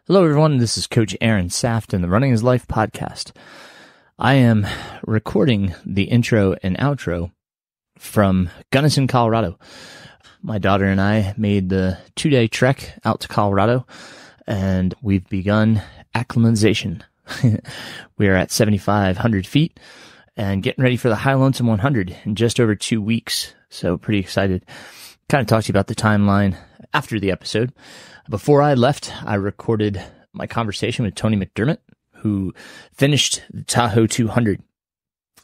Hello, everyone. This is Coach Aaron Saft in the Running His Life podcast. I am recording the intro and outro from Gunnison, Colorado. My daughter and I made the 2-day trek out to Colorado, and we've begun acclimatization. We are at 7,500 feet and getting ready for the High Lonesome 100 in just over 2 weeks. So pretty excited. Kind of talk to you about the timeline after the episode. Before I left, I recorded my conversation with Tony McDermott, who finished the Tahoe 200.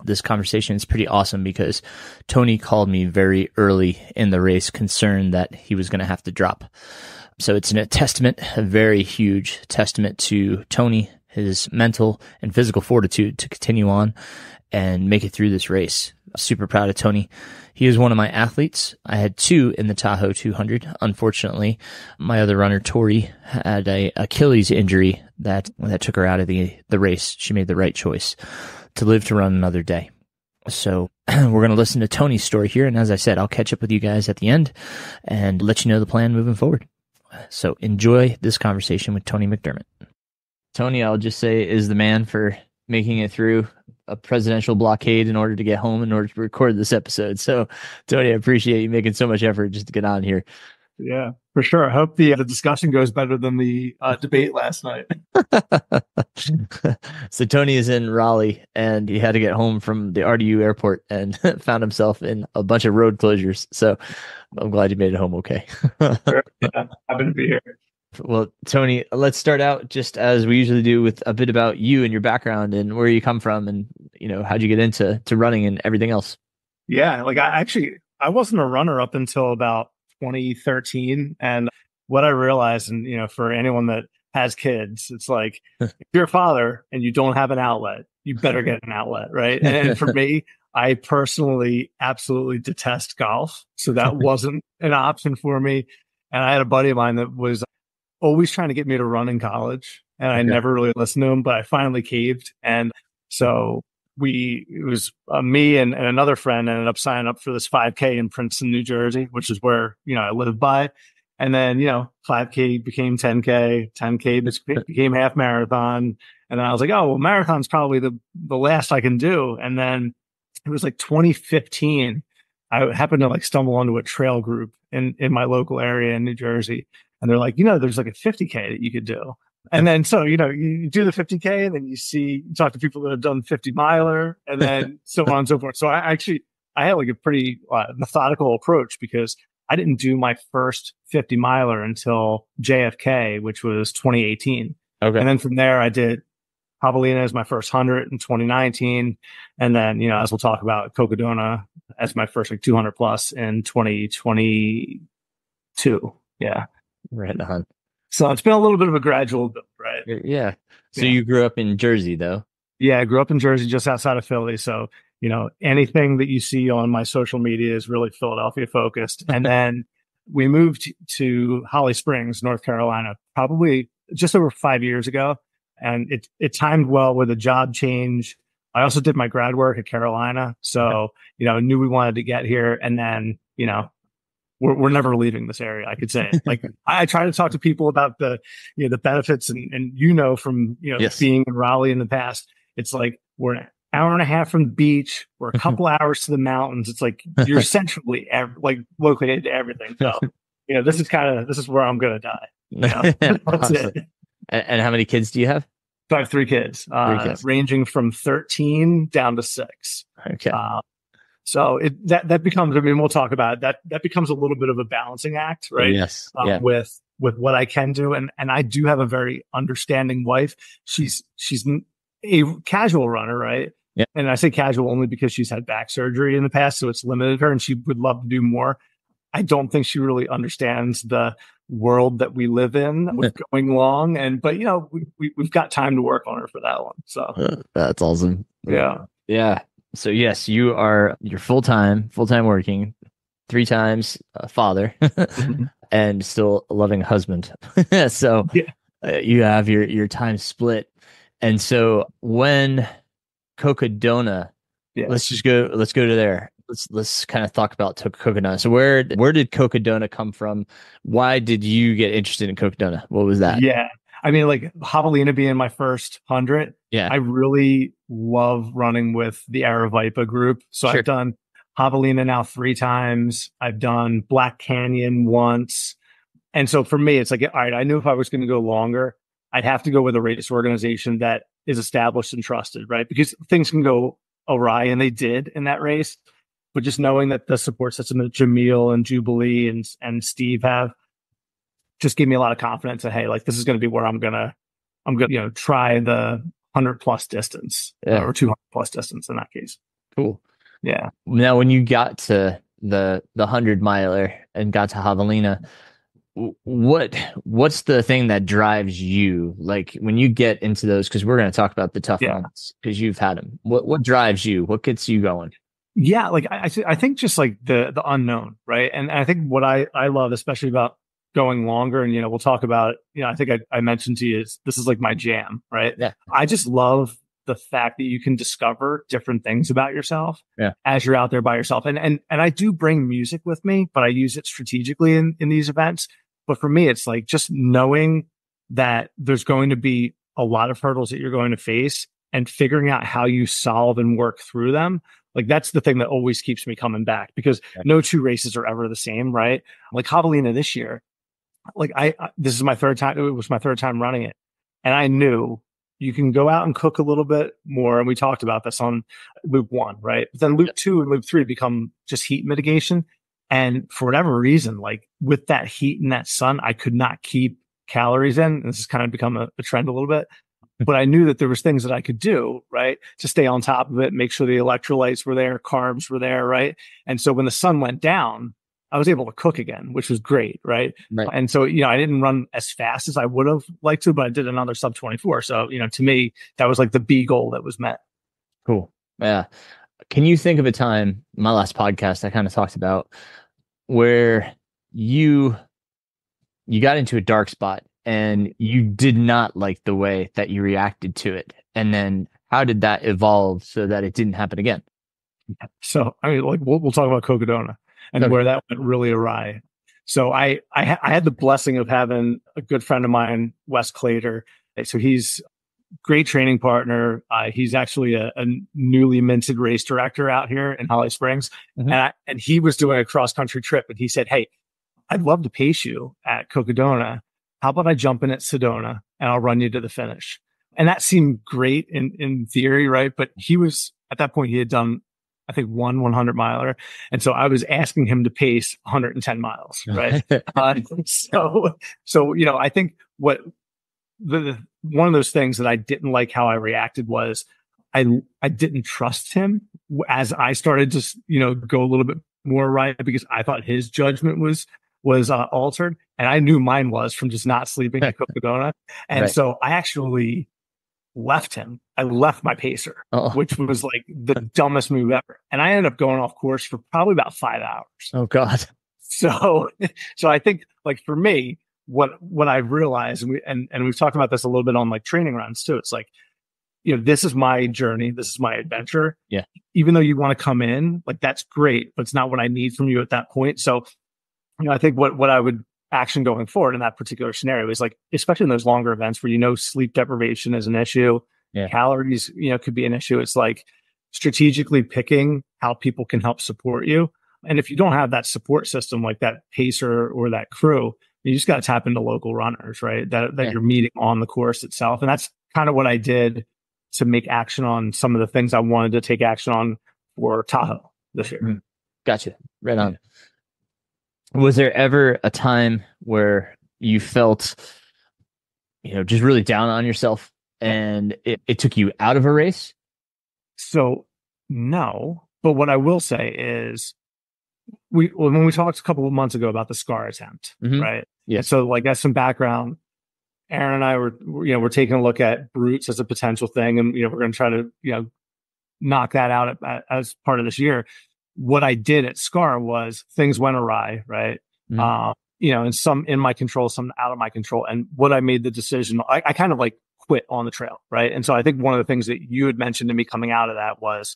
This conversation is pretty awesome because Tony called me very early in the race, concerned that he was going to have to drop. So it's a testament, a very huge testament to Tony, his mental and physical fortitude to continue on and make it through this race. Super proud of Tony. He is one of my athletes. I had two in the Tahoe 200. Unfortunately, my other runner, Tori, had a Achilles injury that took her out of the race. She made the right choice to live to run another day. So we're going to listen to Tony's story here. And as I said, I'll catch up with you guys at the end and let you know the plan moving forward. So enjoy this conversation with Tony McDermott. Tony, I'll just say, is the man for making it through a presidential blockade in order to get home, in order to record this episode. So, Tony, I appreciate you making so much effort just to get on here. Yeah, for sure. I hope the discussion goes better than the debate last night. So Tony is in Raleigh, and he had to get home from the RDU airport and found himself in a bunch of road closures. So I'm glad you made it home okay. Sure. Yeah, happy to be here. Well, Tony, let's start out just as we usually do with a bit about you and your background and where you come from and, how'd you get into running and everything else? Yeah, I wasn't a runner up until about 2013. And what I realized, and, for anyone that has kids, it's like, if you're a father and you don't have an outlet, you better get an outlet, right? And for me, I personally absolutely detest golf. So that wasn't an option for me. And I had a buddy of mine that was always trying to get me to run in college. And I never really listened to him, but I finally caved. And so it was me and another friend ended up signing up for this 5K in Princeton, New Jersey, which is where, I live by. And then, 5K became 10K, 10K became half marathon. And then I was like, oh, well, marathon's probably the last I can do. And then it was like 2015. I happened to stumble onto a trail group in my local area in New Jersey. And they're like, there's like a 50K that you could do. And then, so, you do the 50K and then you talk to people that have done 50 miler and then so on and so forth. So I had like a pretty methodical approach because I didn't do my first 50 miler until JFK, which was 2018. Okay. And then from there, I did Javelina as my first 100 in 2019. And then, as we'll talk about, Cocodona as my first 200 plus in 2022. Yeah. Right on. So it's been a little bit of a gradual build, right? Yeah. So you grew up in Jersey, though? Yeah, I grew up in Jersey, just outside of Philly. So, anything that you see on my social media is really Philadelphia focused. And then we moved to Holly Springs, North Carolina, probably just over 5 years ago. And it timed well with a job change. I also did my grad work at Carolina. So, knew we wanted to get here. And then, we're never leaving this area, I could say. I try to talk to people about the benefits and from, yes, being in Raleigh in the past, it's like, we're an hour and a half from the beach. We're a couple hours to the mountains. It's like, you're essentially located to everything. So, this is where I'm going to die. That's it. And how many kids do you have? So I have three kids, ranging from 13 down to 6. Okay. So that becomes, we'll talk about it. That becomes a little bit of a balancing act, right? Yes. With what I can do. And I do have a very understanding wife. She's a casual runner, right? Yeah. And I say casual only because she's had back surgery in the past. So it's limited her and she would love to do more. I don't think she really understands the world that we live in with going long. But we've got time to work on her for that one. So that's awesome. Yeah. Yeah. So yes, you're full-time working, 3 times father and still a loving husband. So you have your time split. And so when Cocodona, let's go to there. Let's kind of talk about Cocodona. So where did Cocodona come from? Why did you get interested in Cocodona? What was that? Yeah. I mean, like Javelina being my first 100, Yeah, I really love running with the Aravaipa group. So sure. I've done Javelina now 3 times. I've done Black Canyon once. And so for me, it's like, all right, I knew if I was going to go longer, I'd have to go with a race organization that is established and trusted, right? Because things can go awry, and they did in that race. But just knowing that the support system that Jamil and Jubilee and Steve have just gave me a lot of confidence that, hey, like this is going to be where I'm gonna, try the 100+ distance Yeah, or 200+ distance in that case. cool. Yeah. Now, when you got to the 100 miler and got to Javelina, what's the thing that drives you? Like when you get into those, because we're going to talk about the tough Yeah. ones because you've had them. What drives you? What gets you going? Yeah. Like I think just like the unknown, right? And I think what I love, especially about going longer, and we'll talk about it. I think I mentioned to you this is like my jam, right? Yeah, I just love the fact that you can discover different things about yourself yeah, as you're out there by yourself. And I do bring music with me, but I use it strategically in these events. But for me, it's like just knowing that there's going to be a lot of hurdles that you're going to face and figuring out how you solve and work through them. Like that's the thing that always keeps me coming back, because yeah. no 2 races are ever the same, right? Like Javelina this year, like this is my third time. It was my third time running it. And I knew you can go out and cook a little bit more. And we talked about this on loop 1, right? But then loop 2 and loop 3 become just heat mitigation. And for whatever reason, like with that heat and that sun, I could not keep calories in. And this has kind of become a trend a little bit. But I knew that there was things that I could do, right, to stay on top of it, make sure the electrolytes were there, carbs were there, right? And so when the sun went down, I was able to cook again, which was great, right? Right. And so, I didn't run as fast as I would have liked to, but I did another sub 24. So, to me, that was like the B goal that was met. Cool. Yeah. Can you think of a time, my last podcast, I kind of talked about where you got into a dark spot and you did not like the way that you reacted to it? And then how did that evolve so that it didn't happen again? So, I mean, like we'll talk about Cocodona and Okay. where that went really awry. So I had the blessing of having a good friend of mine, Wes Clater. So he's great training partner. He's actually a newly minted race director out here in Holly Springs. Mhm. And he was doing a cross country trip, and he said, "Hey, I'd love to pace you at Cocodona. How about I jump in at Sedona and I'll run you to the finish?" And that seemed great in theory, right? But he was at that point, he had done, I think, 100 miler. And so I was asking him to pace 110 miles, right? So, I think what one of those things that I didn't like how I reacted was I didn't trust him as I started to, go a little bit more right, because I thought his judgment was altered, and I knew mine was from just not sleeping at Cocodona. And Right. so I actually left him. I left my pacer, Oh, which was like the dumbest move ever. And I ended up going off course for probably about 5 hours. oh God. So, so I think like for me, what I've realized, and we've talked about this a little bit on like training runs too. It's like, this is my journey. This is my adventure. Yeah. Even though you want to come in, like that's great, but it's not what I need from you at that point. So, I think what I would action going forward in that particular scenario is like, especially in those longer events where, sleep deprivation is an issue, Yeah. calories, could be an issue. It's like strategically picking how people can help support you. And if you don't have that support system, like that pacer or that crew, you just got to tap into local runners, right? That Yeah. you're meeting on the course itself. And that's kind of what I did to make action on some of the things I wanted to take action on for Tahoe this year. Mhm. Gotcha. Right on. Was there ever a time where you felt, just really down on yourself and it took you out of a race? So no, but what I will say is when we talked a couple of months ago about the SCAR attempt, Mhm. right? Yeah. And so like that's some background. Aaron and I we're taking a look at brutes as a potential thing, and we're going to try to knock that out as part of this year. What I did at SCAR was things went awry, right? Mhm. And some in my control, some out of my control. And what I made the decision, I kind of like quit on the trail, right? And so I think one of the things that you had mentioned to me coming out of that was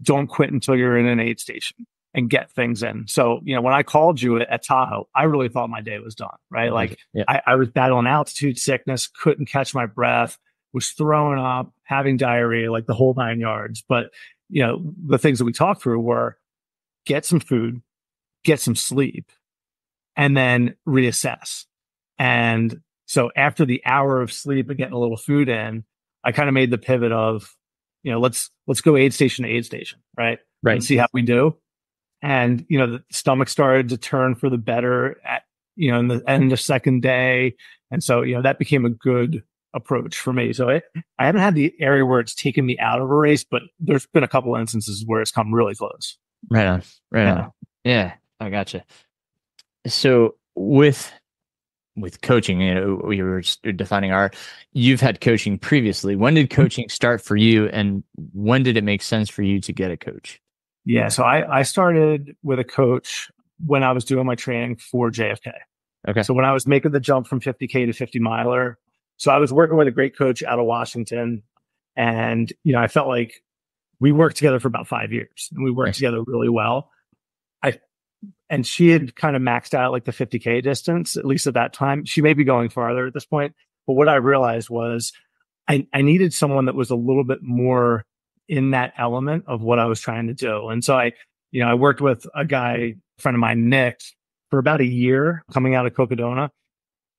don't quit until you're in an aid station. and get things in. So, when I called you at Tahoe, I really thought my day was done, right? Like I was battling altitude sickness, couldn't catch my breath, was throwing up, having diarrhea, like the whole 9 yards. But, the things that we talked through were get some food, get some sleep, and then reassess. And so after the hour of sleep and getting a little food in, I kind of made the pivot of, let's go aid station to aid station, right? Right. And see how we do. And, the stomach started to turn for the better at, in the end of the second day. And so, that became a good approach for me. So I haven't had the area where it's taken me out of a race, but there's been a couple instances where it's come really close. Right on. Right on. Yeah, I gotcha. So with coaching, we were defining you've had coaching previously. When did coaching start for you, and when did it make sense for you to get a coach? Yeah. So I started with a coach when I was doing my training for JFK. Okay. So when I was making the jump from 50K to 50 miler, so I was working with a great coach out of Washington, and, I felt like we worked together for about 5 years and we worked together really well. And she had kind of maxed out like the 50K distance, at least at that time. She may be going farther at this point. But what I realized was I needed someone that was a little bit more in that element of what I was trying to do. And so I worked with a friend of mine, Nick, for about a year coming out of Cocodona,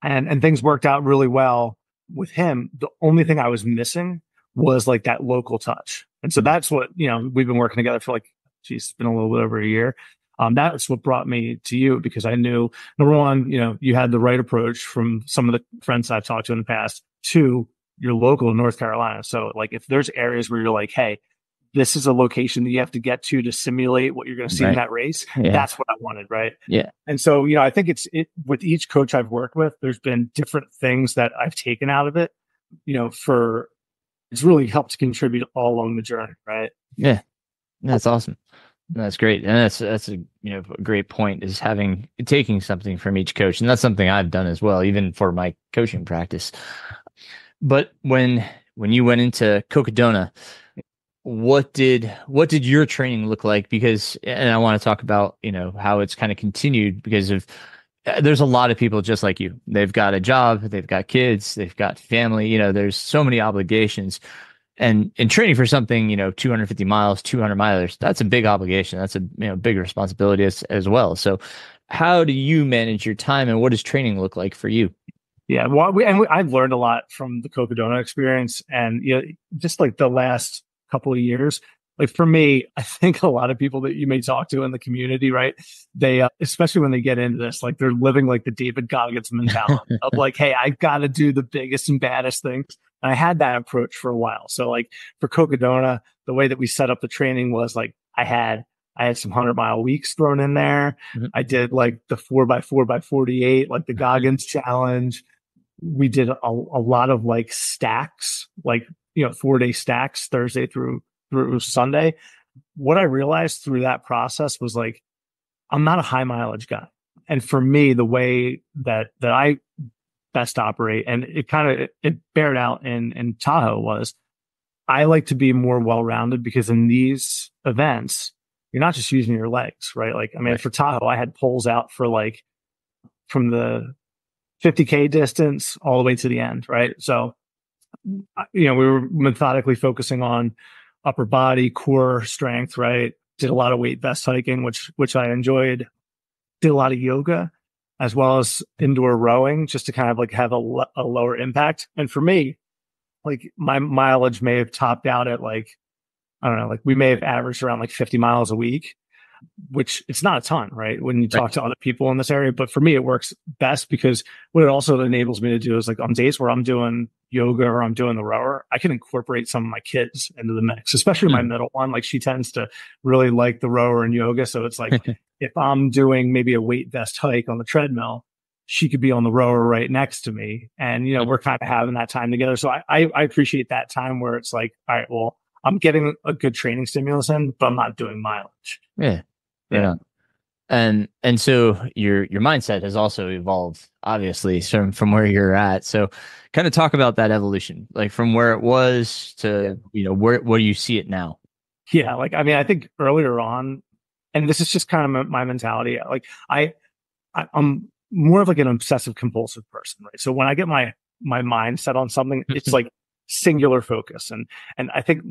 and things worked out really well with him. The only thing I was missing was like that local touch. And so that's what, we've been working together for like, it's been a little bit over a year. That's what brought me to you, because I knew, number one, you had the right approach from some of the friends I've talked to in the past. Two, you're local in North Carolina. So like, if there's areas where you're like, hey, this is a location that you have to get to simulate what you're going to see in that race. Yeah. That's what I wanted. Right. Yeah. And so, I think it's with each coach I've worked with, there's been different things that I've taken out of it, it's really helped to contribute all along the journey. Right. Yeah. That's awesome. That's great. And that's a a great point, is taking something from each coach. And that's something I've done as well, even for my coaching practice. But when you went into Cocodona, what did your training look like? Because, and I want to talk about, how it's kind of continued, because there's a lot of people just like you. They've got a job, they've got kids, they've got family, there's so many obligations. And in training for something, 250 miles, 200 milers, that's a big obligation. That's a big responsibility as well. So how do you manage your time, and what does training look like for you? Yeah, well, I've learned a lot from the Cocodona experience, and just like the last couple of years, like for me, I think a lot of people that you may talk to in the community, right? They, especially when they get into this, like they're living like the David Goggins mentality of like, hey, I got to do the biggest and baddest things. And I had that approach for a while. So like for Cocodona, the way that we set up the training was like, I had some 100-mile weeks thrown in there. Mm-hmm. I did like the 4x4x48, like the Goggins challenge. We did a lot of like stacks, like, 4-day stacks, Thursday through Sunday. What I realized through that process was like, I'm not a high mileage guy. And for me, the way that I best operate, and it bared out in Tahoe, was I like to be more well-rounded, because in these events, you're not just using your legs, right? Like, I mean, right. For Tahoe, I had poles out for like from the 50K distance all the way to the end, right? So, we were methodically focusing on upper body, core strength, right? Did a lot of weight vest hiking, which I enjoyed. Did a lot of yoga, as well as indoor rowing, just to kind of like have a lower impact. And for me, like my mileage may have topped out at like, I don't know, like we may have averaged around like 50 miles a week, which it's not a ton, right? When you talk to other people in this area. But for me, it works best, because what it also enables me to do is like on days where I'm doing yoga or I'm doing the rower, I can incorporate some of my kids into the mix, especially my middle one. Like she tends to really like the rower and yoga. So it's like, if I'm doing maybe a weight vest hike on the treadmill, she could be on the rower right next to me. And, we're kind of having that time together. So I appreciate that time where it's like, all right, well, I'm getting a good training stimulus in, but I'm not doing mileage. Yeah. Yeah. And so your mindset has also evolved, obviously, from where you're at. So kind of talk about that evolution, like from where it was to, where do you see it now? Yeah. Like, I mean, I think earlier on, and this is just kind of my mentality. Like I'm more of like an obsessive compulsive person, right? So when I get my mind set on something, it's like singular focus. And I think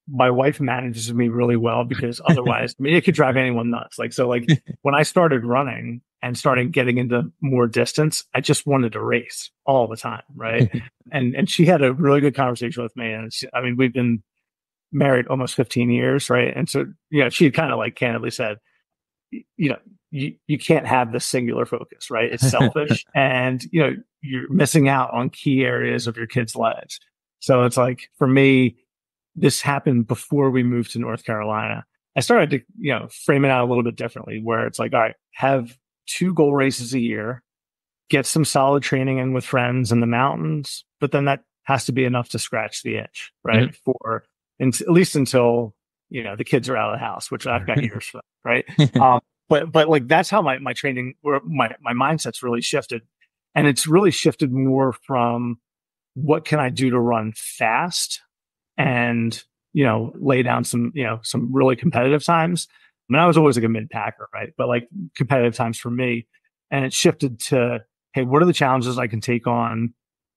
my wife manages me really well, because otherwise, I mean, it could drive anyone nuts. Like, so like when I started running and starting getting into more distance, I just wanted to race all the time. Right. And she had a really good conversation with me. And I mean, we've been married almost 15 years. Right. And so, she kind of like candidly said, you can't have this singular focus, right? It's selfish, and you're missing out on key areas of your kids' lives. So it's like, for me, this happened before we moved to North Carolina. I started to frame it out a little bit differently, where it's like, all right, have 2 goal races a year, get some solid training in with friends in the mountains, but then that has to be enough to scratch the itch, right? At least until the kids are out of the house, which I've got years for, right? But like, that's how my training, or my mindset's really shifted. And it's really shifted more from what can I do to run fast and, lay down some really competitive times. I mean, I was always like a mid packer, right? But like competitive times for me. And it shifted to, hey, what are the challenges I can take on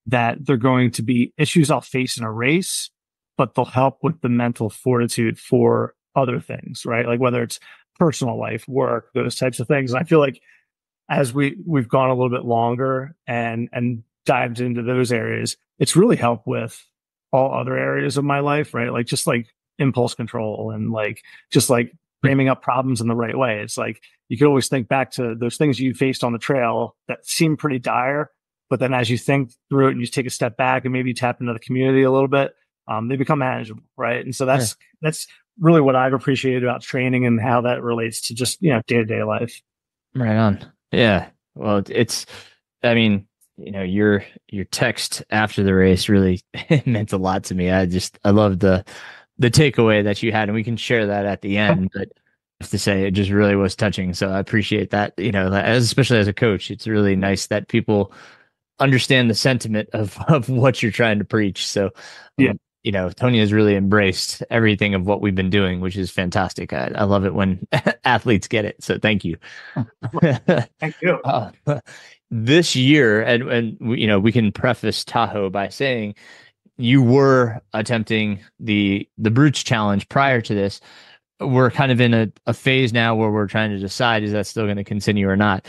that they're going to be issues I'll face in a race, but they'll help with the mental fortitude for other things, right? Like whether it's personal life, work, those types of things. And I feel like as we've gone a little bit longer and dived into those areas, it's really helped with all other areas of my life, right? Like just like impulse control and like just like framing up problems in the right way. It's like you could always think back to those things you faced on the trail that seem pretty dire, but then as you think through it and you take a step back and maybe tap into the community a little bit, they become manageable, right? And so that's really what I've appreciated about training and how that relates to just day-to-day life. Right on. Yeah. Well, I mean, your text after the race really meant a lot to me. I love the takeaway that you had, and we can share that at the end. But I have to say, it just really was touching. So I appreciate that. Especially as a coach, it's really nice that people understand the sentiment of what you're trying to preach. So, Tony has really embraced everything of what we've been doing, which is fantastic. I love it when athletes get it. So thank you. Thank you. This year, and we can preface Tahoe by saying you were attempting the Brutes Challenge prior to this. We're kind of in a phase now where we're trying to decide, is that still going to continue or not?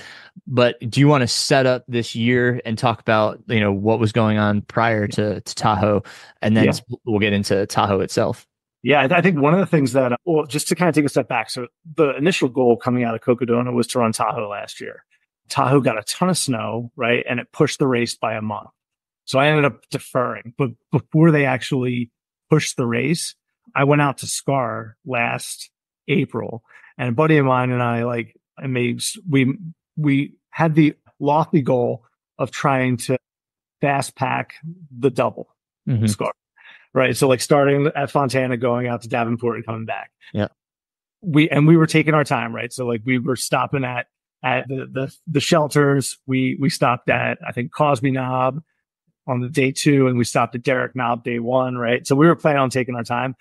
But do you want to set up this year and talk about, what was going on prior to Tahoe, and then we'll get into Tahoe itself? Yeah, I think one of the things that, just to kind of take a step back. So the initial goal coming out of Cocodona was to run Tahoe last year. Tahoe got a ton of snow, right? And it pushed the race by a month. So I ended up deferring. But before they actually pushed the race, I went out to SCAR last April, and a buddy of mine and I we had the lofty goal of trying to fast pack the double SCAR, right? So like starting at Fontana, going out to Davenport and coming back. Yeah. We were taking our time, right? So like we were stopping at the shelters. We stopped at, I think, Cosby Knob on the day 2, and we stopped at Derrick Knob day 1, right? So we were planning on taking our time.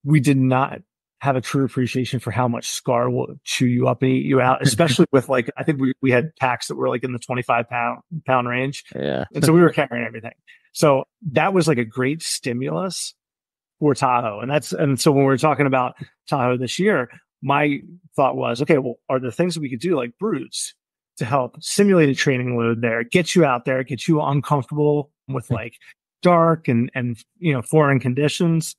We did not have a true appreciation for how much SCAR will chew you up and eat you out, especially with like, I think we had packs that were like in the 25 pound range. Yeah. And so we were carrying everything. So that was like a great stimulus for Tahoe. And so when we were talking about Tahoe this year, my thought was, okay, well, are there things that we could do like Brutes to help simulate a training load there, get you out there, get you uncomfortable with like dark and foreign conditions?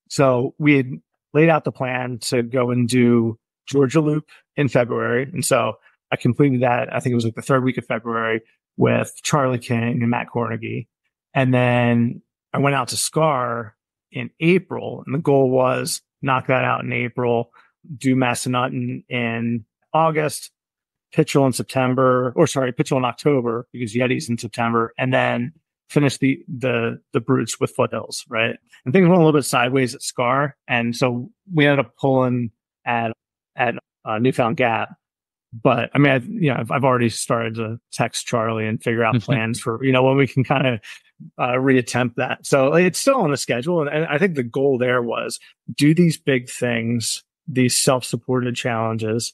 So we had laid out the plan to go and do Georgia Loop in February. And so I completed that. I think it was like the 3rd week of February with Charlie King and Matt Cornegie. And then I went out to SCAR in April, and the goal was knock that out in April, do Massanutten in August, Pitchell in October, because Yeti's in September, and then finish the Brutes with Foothills, right? And things went a little bit sideways at SCAR, and so we ended up pulling at Newfound Gap. But I mean, I've already started to text Charlie and figure out plans for when we can kind of reattempt that. So it's still on the schedule, and I think the goal there was do these big things these self-supported challenges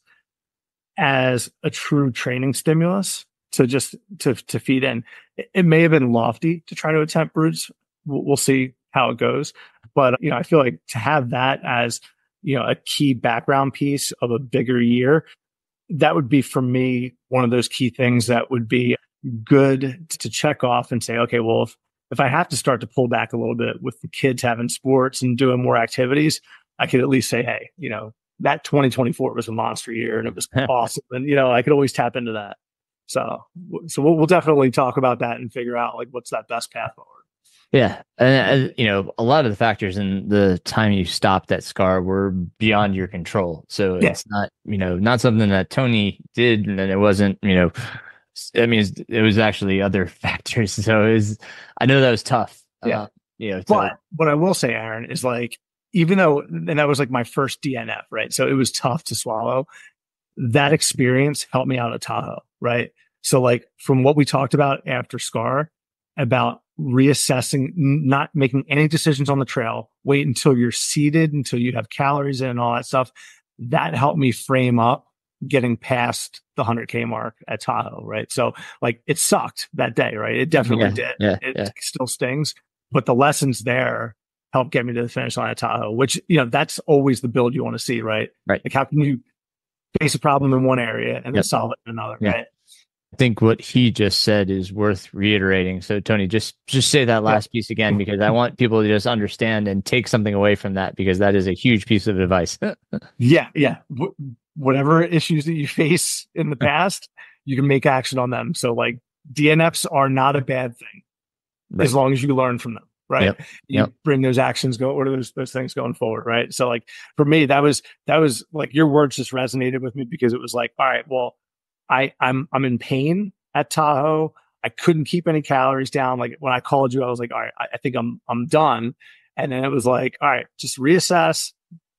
as a true training stimulus to just to feed in. It may have been lofty to try to attempt brutes. We'll see how it goes. But, I feel like to have that as, a key background piece of a bigger year, that would be for me one of those key things that would be good to check off and say, okay, well, if I have to start to pull back a little bit with the kids having sports and doing more activities, I could at least say, hey, that 2024 was a monster year and it was awesome. And, I could always tap into that. So we'll definitely talk about that and figure out like what's that best path forward. Yeah. And, a lot of the factors in the time you stopped that scar were beyond your control. So it's not, not something that Tony did. And it wasn't, it was actually other factors. So I know that was tough. Yeah. But what I will say, Aaron, is like, even though, and that was like my first DNF, right? So it was tough to swallow. That experience helped me out at Tahoe, right? So like from what we talked about after SCAR, about reassessing, not making any decisions on the trail, wait until you're seated, until you have calories in and all that stuff. That helped me frame up getting past the 100K mark at Tahoe, right? So like it sucked that day, right? It definitely did. It still stings, but the lessons there helped get me to the finish line at Tahoe, which, that's always the build you want to see, right? Right. Like how can you face a problem in one area and then solve it in another, right? I think what he just said is worth reiterating. So Tony, just say that last piece again, because I want people to just understand and take something away from that, because that is a huge piece of advice. Yeah. Whatever issues that you face in the past, you can make action on them. So like DNFs are not a bad thing, as long as you learn from them. Right. You bring those actions or those things going forward. Right. So like for me, that was like your words just resonated with me, because it was like, all right, well, I'm in pain at Tahoe. I couldn't keep any calories down. Like when I called you, I was like, all right, I think I'm done. And then it was like, all right, just reassess,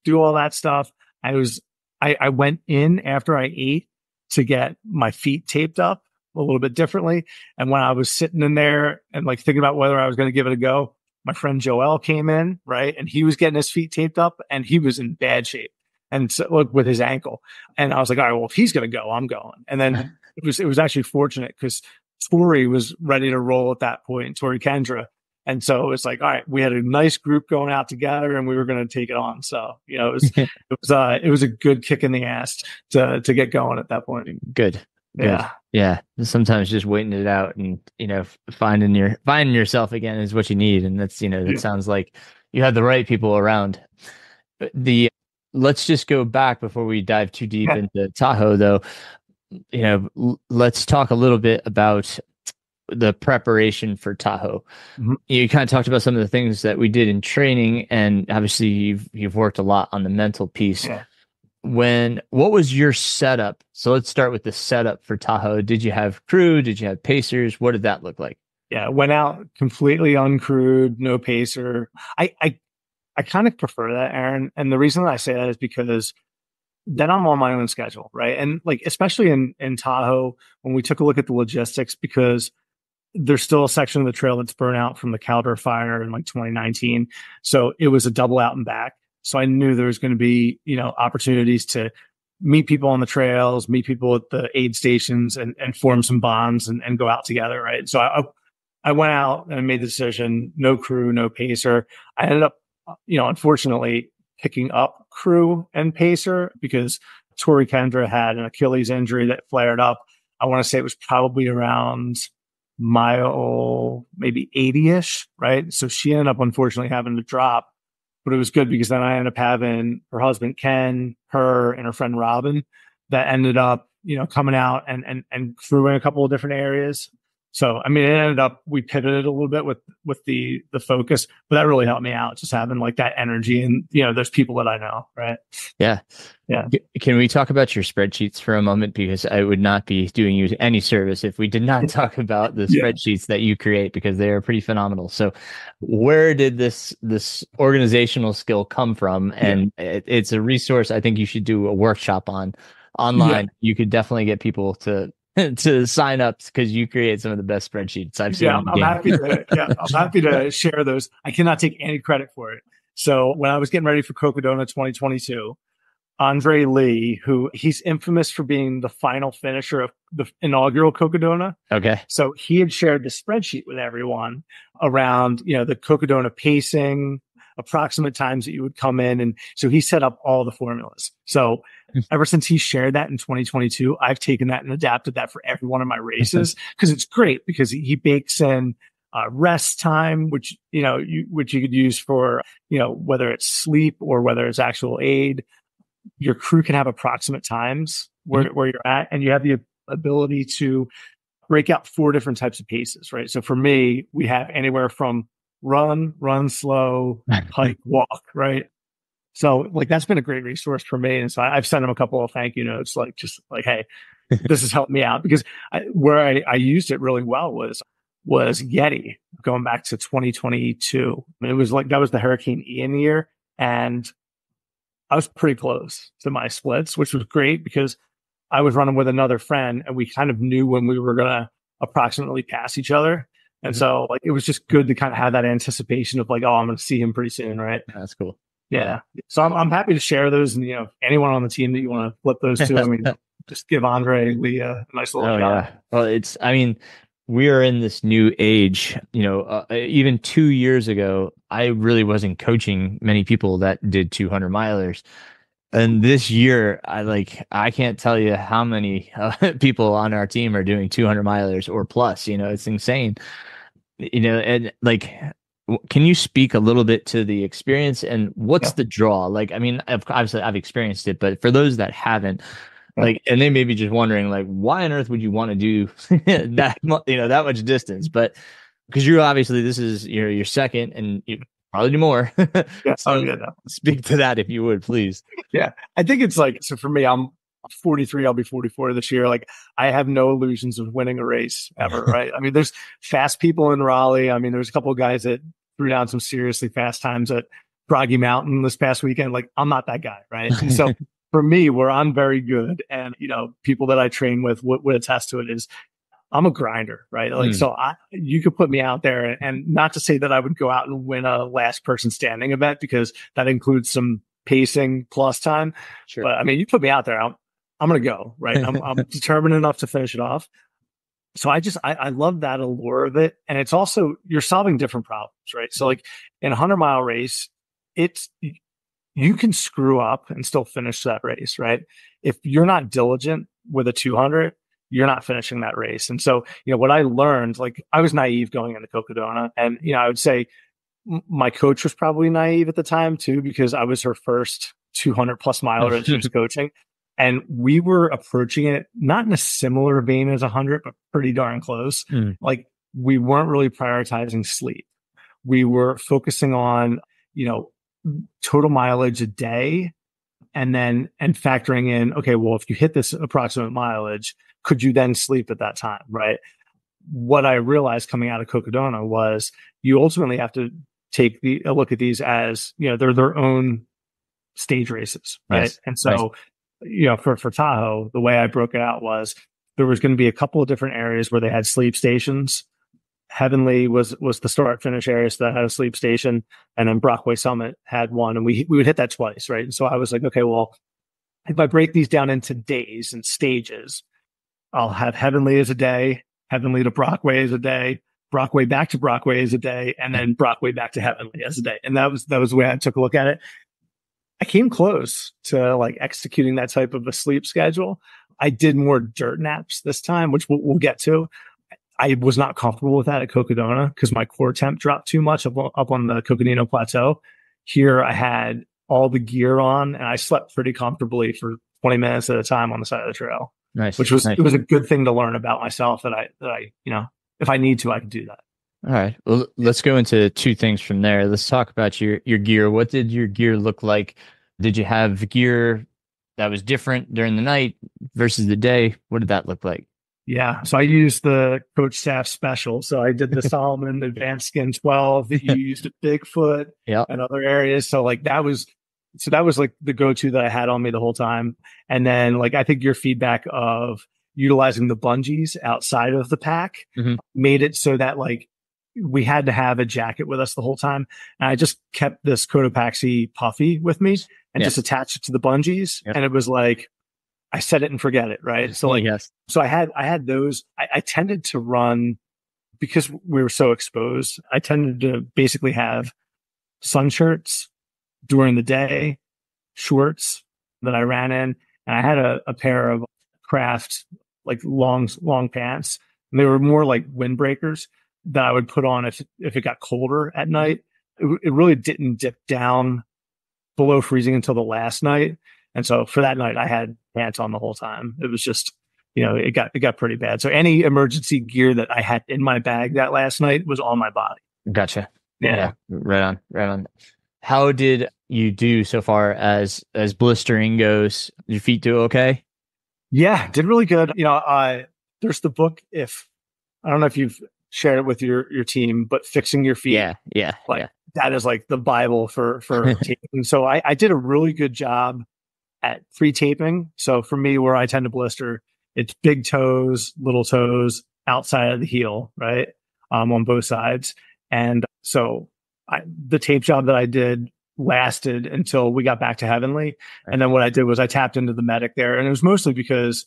do all that stuff. I went in after I ate to get my feet taped up a little bit differently. And when I was sitting in there and like thinking about whether I was going to give it a go, my friend Joel came in, right? And he was getting his feet taped up and he was in bad shape. And so, look, with his ankle. And I was like, all right, well, if he's going to go, I'm going. And then it was actually fortunate because Tori was ready to roll at that point, Tori Kendra. And so it's like, all right, we had a nice group going out together and we were going to take it on. So, it was a good kick in the ass to get going at that point. Good. Yeah. Sometimes just waiting it out and, finding yourself again is what you need. And that's, that sounds like you had the right people around. Let's just go back before we dive too deep into Tahoe, though. Let's talk a little bit about the preparation for Tahoe. Mm-hmm. You kind of talked about some of the things that we did in training, and obviously you've worked a lot on the mental piece. Yeah. What was your setup? So let's start with the setup for Tahoe. Did you have crew? Did you have pacers? What did that look like? Yeah, went out completely uncrewed, no pacer. I kind of prefer that, Aaron. And the reason that I say that is because then I'm on my own schedule, right? And like, especially in Tahoe, when we took a look at the logistics, because there's still a section of the trail that's burnt out from the Calder fire in like 2019. So it was a double out and back. So I knew there was going to be, opportunities to meet people on the trails, meet people at the aid stations and form some bonds and go out together, right? So I went out and made the decision, no crew, no pacer. I ended up, unfortunately picking up crew and pacer because Tori Kendra had an Achilles injury that flared up. I want to say it was probably around mile, maybe 80-ish, right? So she ended up unfortunately having to drop, but it was good because then I ended up having her husband, Ken, her and her friend, Robin, that ended up, coming out and crewing a couple of different areas. So, I mean, it ended up, we pivoted a little bit with the focus, but that really helped me out, just having like that energy and, there's people that I know, right? Yeah. Can we talk about your spreadsheets for a moment? Because I would not be doing you any service if we did not talk about the spreadsheets that you create, because they are pretty phenomenal. So where did this organizational skill come from? And it's a resource I think you should do a workshop on online. You could definitely get people to sign up because you create some of the best spreadsheets I've seen. I'm happy to share those. I cannot take any credit for it. So when I was getting ready for Cocodona 2022, Andre Lee, who he's infamous for being the final finisher of the inaugural Cocodona. Okay. So he had shared the spreadsheet with everyone around, the Cocodona pacing, approximate times that you would come in. And so he set up all the formulas. So ever since he shared that in 2022, I've taken that and adapted that for every one of my races because it's great because he bakes in rest time, which you could use for, whether it's sleep or whether it's actual aid. Your crew can have approximate times where you're at, and you have the ability to break out 4 different types of paces, right? So for me, we have anywhere from run slow, hike, walk, right? So that's been a great resource for me. And so I've sent him a couple of thank you notes, hey, this has helped me out because where I used it really well was Yeti going back to 2022. It was that was the Hurricane Ian year. And I was pretty close to my splits, which was great because I was running with another friend and we kind of knew when we were going to approximately pass each other. And so it was just good to kind of have that anticipation of I'm going to see him pretty soon. Right. That's cool. Yeah. So I'm happy to share those. And, anyone on the team that you want to flip those to, I mean, just give Andre Lee a nice little shot. Yeah. Well, we are in this new age, even 2 years ago, I really wasn't coaching many people that did 200 milers. And this year, I can't tell you how many people on our team are doing 200 milers or plus, it's insane, and can you speak a little bit to the experience and what's the draw? Obviously I've experienced it, but for those that haven't, and they may be just wondering, why on earth would you want to do that much distance? But because this is your second, and you probably do more. Yes, speak to that if you would, please. Yeah, I think it's so for me, I'm 43. I'll be 44 this year. I have no illusions of winning a race ever. Right? I mean, there's fast people in Raleigh. I mean, there's a couple of guys that threw down some seriously fast times at Froggy Mountain this past weekend. I'm not that guy, right? And so. For me, where I'm very good, and people that I train with would attest to it, is I'm a grinder, right? So you could put me out there, and not to say that I would go out and win a last person standing event because that includes some pacing plus time. Sure. But I mean, you put me out there, I'm going to go, right? I'm determined enough to finish it off. So I love that allure of it, and it's also you're solving different problems, right? So in a 100-mile race, you can screw up and still finish that race, right? If you're not diligent with a 200, you're not finishing that race. And so, what I learned, I was naive going into Cocodona, and, I would say my coach was probably naive at the time too, because I was her first 200 plus miler that she was coaching. And we were approaching it not in a similar vein as 100, but pretty darn close. We weren't really prioritizing sleep. We were focusing on, total mileage a day, and factoring in, okay, well, if you hit this approximate mileage, could you then sleep at that time, right? What I realized coming out of Cocodona was you ultimately have to take a look at these as, they're their own stage races, right? Nice. And so, for Tahoe, the way I broke it out was there was going to be a couple of different areas where they had sleep stations. Heavenly was the start finish area, so that had a sleep station, and then Brockway Summit had one, and we would hit that twice, right? And so I was like, okay, well, if I break these down into days and stages, I'll have Heavenly as a day, Heavenly to Brockway as a day, Brockway back to Brockway as a day, and then Brockway back to Heavenly as a day. And that was the way I took a look at it. I came close to executing that type of a sleep schedule. I did more dirt naps this time, which we'll get to. I was not comfortable with that at Cocodona because my core temp dropped too much up on the Coconino Plateau. Here I had all the gear on and I slept pretty comfortably for 20 minutes at a time on the side of the trail. Nice. Which was, It was a good thing to learn about myself that I, if I need to, I can do that. All right. Well, let's go into 2 things from there. Let's talk about your gear. What did your gear look like? Did you have gear that was different during the night versus the day? What did that look like? Yeah. So I used the Coach Saft special. So I did the Solomon Advanced Skin 12 that you used at Bigfoot and other areas. So that was the go-to that I had on me the whole time. And then I think your feedback of utilizing the bungees outside of the pack made it so that we had to have a jacket with us the whole time. And I just kept this Cotopaxi puffy with me and just attached it to the bungees. Yep. And it was like, I set it and forget it. Right. So like, so I had those, I tended to run because we were so exposed. I tended to basically have sun shirts during the day, shorts that I ran in. And I had a pair of craft, like long pants. And they were more like windbreakers that I would put on if it got colder at night. It really didn't dip down below freezing until the last night. And so for that night, I had pants on the whole time. It was just, it got pretty bad. So any emergency gear that I had in my bag that last night was on my body. Gotcha. Yeah. Right on. How did you do so far as blistering goes? Did your feet do okay? Yeah, did really good. There's the book, I don't know if you've shared it with your team, but Fixing Your Feet. Yeah. That is like the Bible for taping. So I did a really good job at pre-taping. So for me, where I tend to blister, it's big toes, little toes, outside of the heel, right? On both sides. And so the tape job that I did lasted until we got back to Heavenly. Right. And then what I did was I tapped into the medic there. And it was mostly because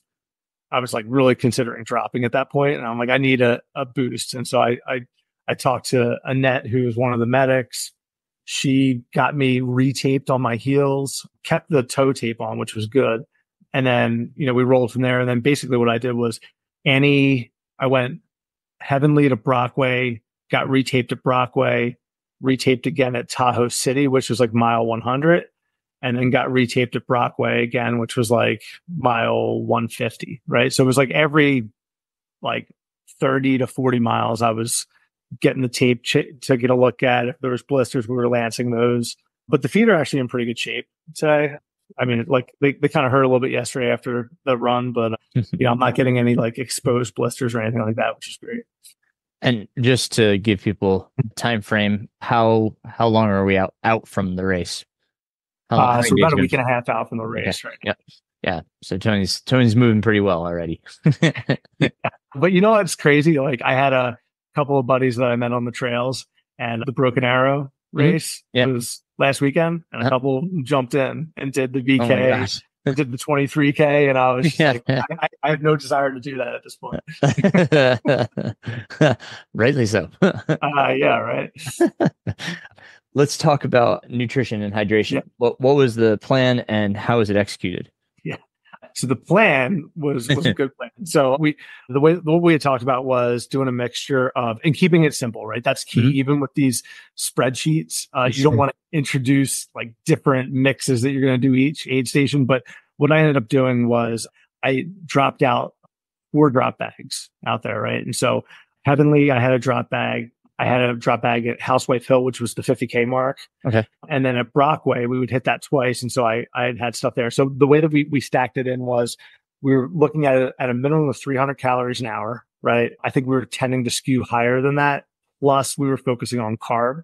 I was like really considering dropping at that point. And I'm like, I need a boost. And so I talked to Annette, who was one of the medics. She got me retaped on my heels, kept the toe tape on, which was good. And then, we rolled from there. And then basically what I did was I went Heavenly to Brockway, got retaped at Brockway, retaped again at Tahoe City, which was like mile 100, and then got retaped at Brockway again, which was like mile 150, right? So it was like every like 30 to 40 miles, I was getting the tape to get a look at. If there was blisters, we were lancing those. But the feet are actually in pretty good shape today. I mean, like they kind of hurt a little bit yesterday after the run, but I'm not getting any like exposed blisters or anything like that, which is great. And just to give people time frame, how long are we out from the race? So about a week and a half out from the race, right? Yeah. So Tony's moving pretty well already. But it's crazy. Like I had a couple of buddies that I met on the trails, and the Broken Arrow race was last weekend, and a couple jumped in and did the VK, did the 23K, and I was just like, I have no desire to do that at this point. Rightly so. Yeah, right. Let's talk about nutrition and hydration. Yeah. What was the plan and how was it executed? Yeah. So the plan was a good plan. So what we had talked about was doing a mixture of, and keeping it simple, right? That's key. Mm-hmm. Even with these spreadsheets, you don't want to introduce like different mixes that you're going to do each aid station. But what I ended up doing was I dropped out 4 drop bags out there, right? And so Heavenly, I had a drop bag. I had a drop bag at Housewife Hill, which was the 50K mark. Okay. And then at Brockway, we would hit that twice. And so I had stuff there. So the way that we stacked it in was we were looking at it at a minimum of 300 calories an hour, right? I think we were tending to skew higher than that. Plus, we were focusing on carb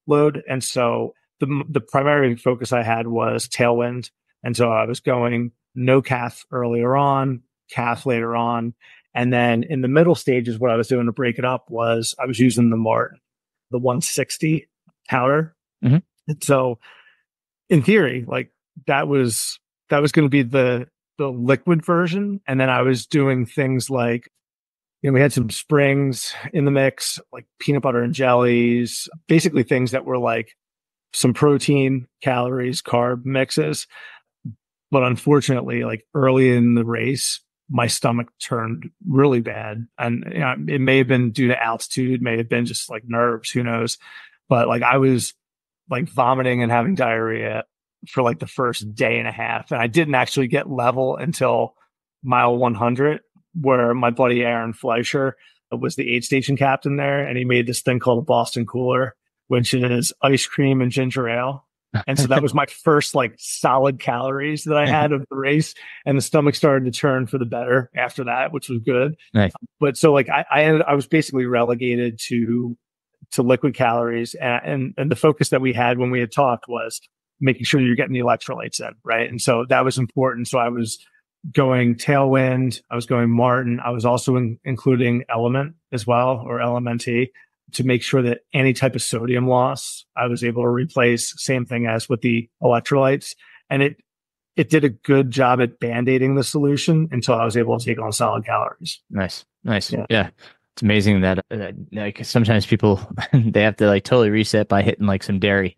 load. And so the primary focus I had was tailwind. And so I was going no calf earlier on, calf later on. And then in the middle stages, what I was doing to break it up was I was using the Martin, the 160 powder. Mm-hmm. And so in theory, like that was going to be the liquid version. And then I was doing things like, we had some springs in the mix, like peanut butter and jellies, basically things that were like some protein, calories, carb mixes. But unfortunately, like early in the race, my stomach turned really bad. And it may have been due to altitude, may have been just like nerves, who knows. But like I was like vomiting and having diarrhea for like the first day and a half. And I didn't actually get level until mile 100, where my buddy Aaron Fleischer was the aid station captain there. And he made this thing called a Boston Cooler, which is ice cream and ginger ale. And so that was my first like solid calories that I had of the race, and the stomach started to turn for the better after that, which was good. Nice. But so like I was basically relegated to liquid calories, and the focus that we had when we had talked was making sure you're getting the electrolytes in, right? And so that was important. So I was going Tailwind, I was going Martin, I was also including Element as well, or LMNT. to make sure that any type of sodium loss I was able to replace. Same thing as with the electrolytes. And it did a good job at band-aiding the solution until I was able to take on solid calories. Nice. Yeah. It's amazing that like sometimes people they have to like totally reset by hitting like some dairy.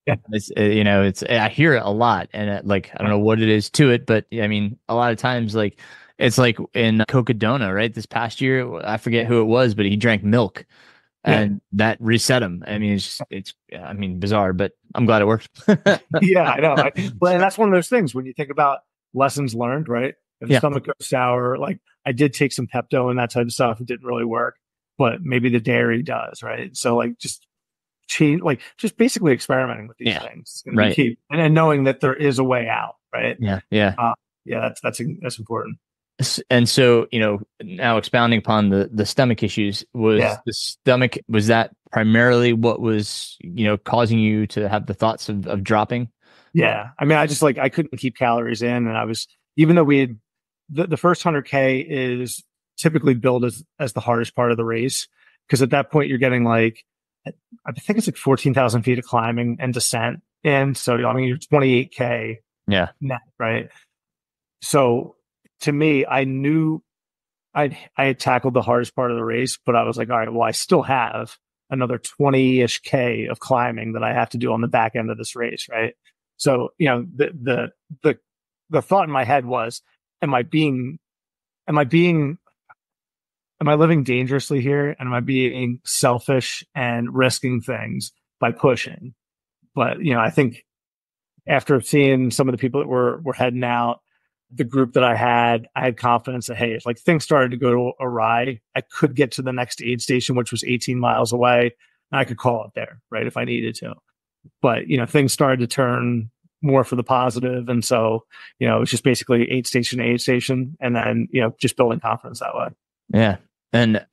Yeah. It's I hear it a lot, and like I don't know what it is to it, but I mean a lot of times like it's like in Cocodona, right? This past year, I forget who it was, but he drank milk, and that reset him. I mean, it's bizarre, but I'm glad it worked. Yeah, I know. Well, and that's one of those things when you think about lessons learned, right? If the stomach goes sour, like I did take some Pepto and that type of stuff, it didn't really work, but maybe the dairy does, right? So like just change, like just basically experimenting with these things, right? And then knowing that there is a way out, right? Yeah. That's important. And so, now expounding upon the stomach issues, was that primarily what was, causing you to have the thoughts of dropping? Yeah. I mean, I couldn't keep calories in, and even though we had the first 100K is typically billed as the hardest part of the race. Cause at that point you're getting like, I think it's like 14,000 feet of climbing and descent. And so, I mean, you're 28K net, right? So to me, I knew I had tackled the hardest part of the race, but I was like, all right, well, I still have another 20-ish K of climbing that I have to do on the back end of this race, right? So, the thought in my head was, am I living dangerously here? And am I being selfish and risking things by pushing? But, I think after seeing some of the people that were heading out, the group that I had confidence that, hey, if like things started to go awry, I could get to the next aid station, which was 18 miles away, and I could call it there, right, if I needed to. But, things started to turn more for the positive. And so, it was just basically aid station to aid station, and then, just building confidence that way. Yeah. And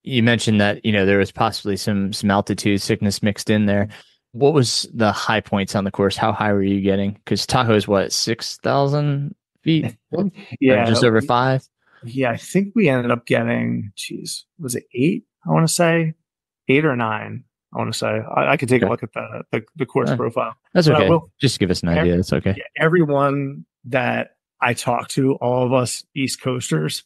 you mentioned that, there was possibly some altitude sickness mixed in there. What was the high points on the course? How high were you getting? Because Tahoe is what, 6,000 feet? Yeah. Or just over 5? Yeah. I think we ended up getting, was it 8? I want to say 8 or 9. I want to say I could take a look at the course profile. That's okay. Just give us an idea. That's okay. Everyone that I talked to, all of us East Coasters,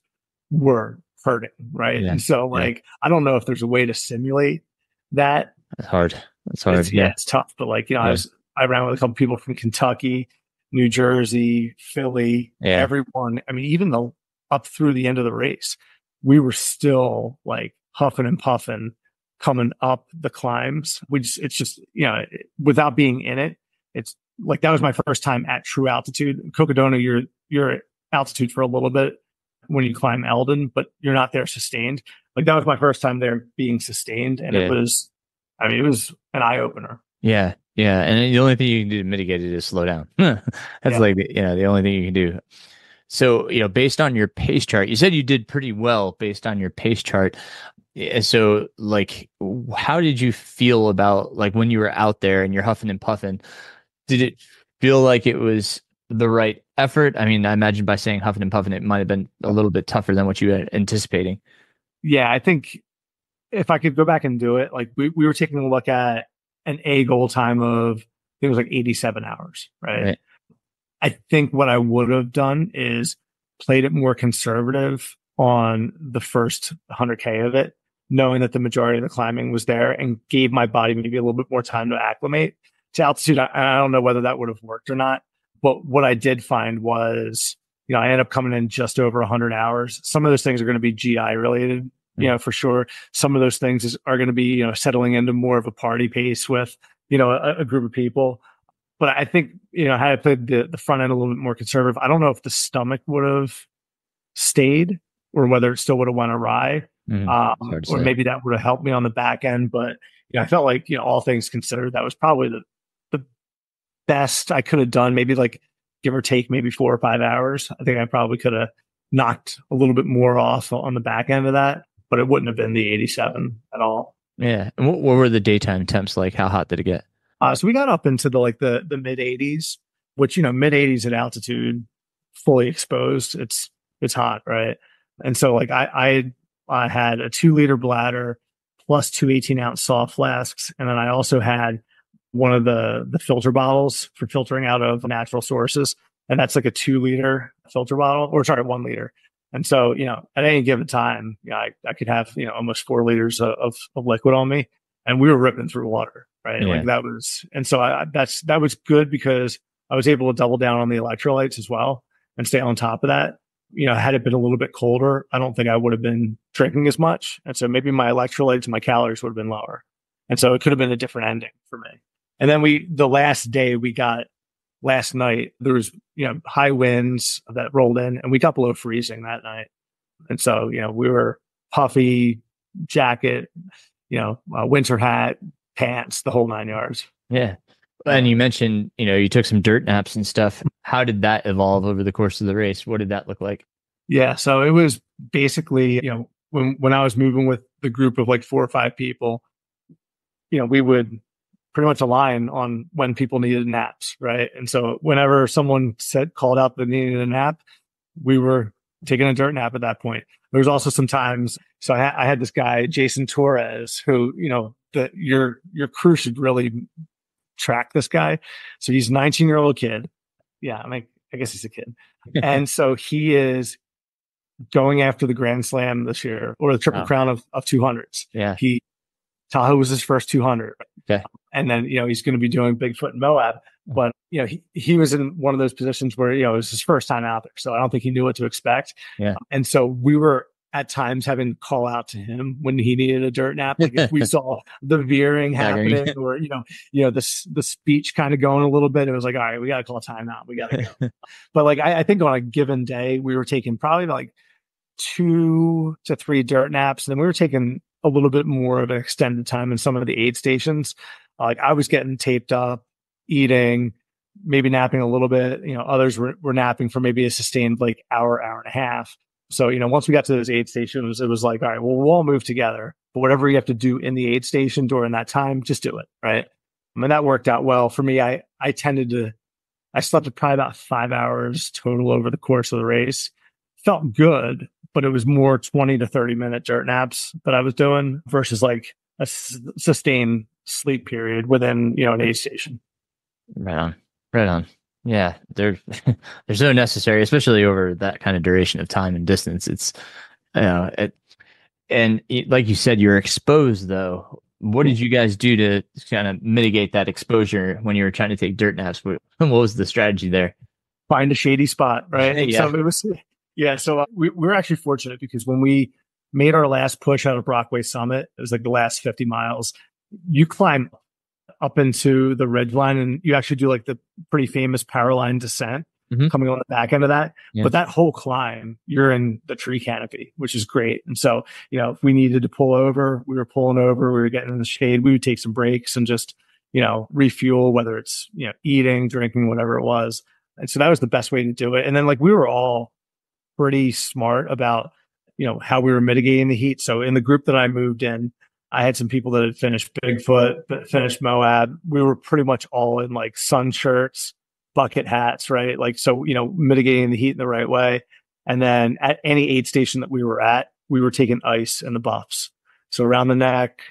were hurting, right? And so I don't know if there's a way to simulate that. That's hard. It's tough. But I ran with a couple people from Kentucky, New Jersey, Philly, everyone. I mean, even up through the end of the race, we were still like huffing and puffing coming up the climbs. It's just, without being in it, it's like, that was my first time at true altitude. Cocodona, you're at altitude for a little bit when you climb Eldon, but you're not there sustained. Like, that was my first time there being sustained. And it was an eye opener. Yeah. Yeah. And the only thing you can do to mitigate it is slow down. That's like, the only thing you can do. So, based on your pace chart, you said you did pretty well based on your pace chart. So, like, how did you feel about, like, when you were out there and you're huffing and puffing? Did it feel like it was the right effort? I mean, I imagine by saying huffing and puffing, it might have been a little bit tougher than what you were anticipating. Yeah, I think if I could go back and do it, like we were taking a look at an A goal time of, I think it was like 87 hours, right? I think what I would have done is played it more conservative on the first 100K of it, knowing that the majority of the climbing was there, and gave my body maybe a little bit more time to acclimate to altitude. I don't know whether that would have worked or not, but what I did find was, I ended up coming in just over 100 hours. Some of those things are going to be GI related, for sure. Some of those things are going to be, settling into more of a party pace with, a group of people. But I think, had I played the front end a little bit more conservative, I don't know if the stomach would have stayed or whether it still would have went awry. Or maybe that would have helped me on the back end. But I felt like, all things considered, that was probably the best I could have done. Maybe like give or take maybe 4 or 5 hours. I think I probably could have knocked a little bit more off on the back end of that, but it wouldn't have been the 87 at all. Yeah. And what were the daytime temps like? How hot did it get? So we got up into the mid 80s, which, mid 80s at altitude, fully exposed. It's hot, right? And so like I had a 2-liter bladder plus two 18-ounce soft flasks. And then I also had one of the filter bottles for filtering out of natural sources. And that's like a 2-liter filter bottle, or sorry, 1 liter. And so, at any given time, I could have, almost 4 liters of liquid on me, and we were ripping through water, right? Yeah. Like that was, and so that was good because I was able to double down on the electrolytes as well and stay on top of that. Had it been a little bit colder, I don't think I would have been drinking as much. And so maybe my electrolytes and my calories would have been lower. And so it could have been a different ending for me. And then the last day last night, there was, high winds that rolled in, and we got below freezing that night. And so, we were puffy, jacket, winter hat, pants, the whole 9 yards. Yeah. And you mentioned, you took some dirt naps and stuff. How did that evolve over the course of the race? What did that look like? Yeah. So it was basically, when I was moving with the group of like 4 or 5 people, we would pretty much align on when people needed naps, right? And so whenever someone called out that needed a nap, we were taking a dirt nap at that point. There was also some times, so I had this guy, Jason Torres, who, your crew should really track this guy. So he's a 19-year-old kid. Yeah, I guess he's a kid. And so he is going after the Grand Slam this year, or the Triple Crown of 200s. Yeah. Tahoe was his first 200. Okay. And then, he's going to be doing Bigfoot and Moab. But, he was in one of those positions where, it was his first time out there. So I don't think he knew what to expect. Yeah. And so we were at times having to call out to him when he needed a dirt nap. Like if we saw the veering happening or, the speech kind of going a little bit, it was like, all right, we got to call a timeout. We got to go. But like, I think on a given day, we were taking probably like 2 to 3 dirt naps. And then we were taking a little bit more of an extended time in some of the aid stations. Like I was getting taped up, eating, maybe napping a little bit. Others were napping for maybe a sustained like hour and a half. So, once we got to those aid stations, it was like, all right, well, we'll all move together. But whatever you have to do in the aid station during that time, just do it. Right. And that worked out well for me. I slept at probably about 5 hours total over the course of the race. Felt good, but it was more 20 to 30-minute dirt naps that I was doing versus like a sustained sleep period within, an aid station. Right on. Yeah, they're so necessary, especially over that kind of duration of time and distance. It's, and like you said, you're exposed though. What did you guys do to kind of mitigate that exposure when you were trying to take dirt naps? What was the strategy there? Find a shady spot, right? Yeah. So it was, So we're actually fortunate because when we made our last push out of Brockway Summit, it was like the last 50 miles. You climb up into the ridgeline and you actually do like the pretty famous power line descent coming on the back end of that. Yeah. But that whole climb, you're in the tree canopy, which is great. And so, if we needed to pull over, we were pulling over, we were getting in the shade, we would take some breaks and just, refuel, whether it's, eating, drinking, whatever it was. And so that was the best way to do it. And then like we were all pretty smart about, how we were mitigating the heat. So in the group that I moved in, I had some people that had finished Bigfoot, finished Moab. We were pretty much all in like sun shirts, bucket hats, right? Like, so, mitigating the heat in the right way. And then at any aid station that we were at, we were taking ice and the buffs. So around the neck,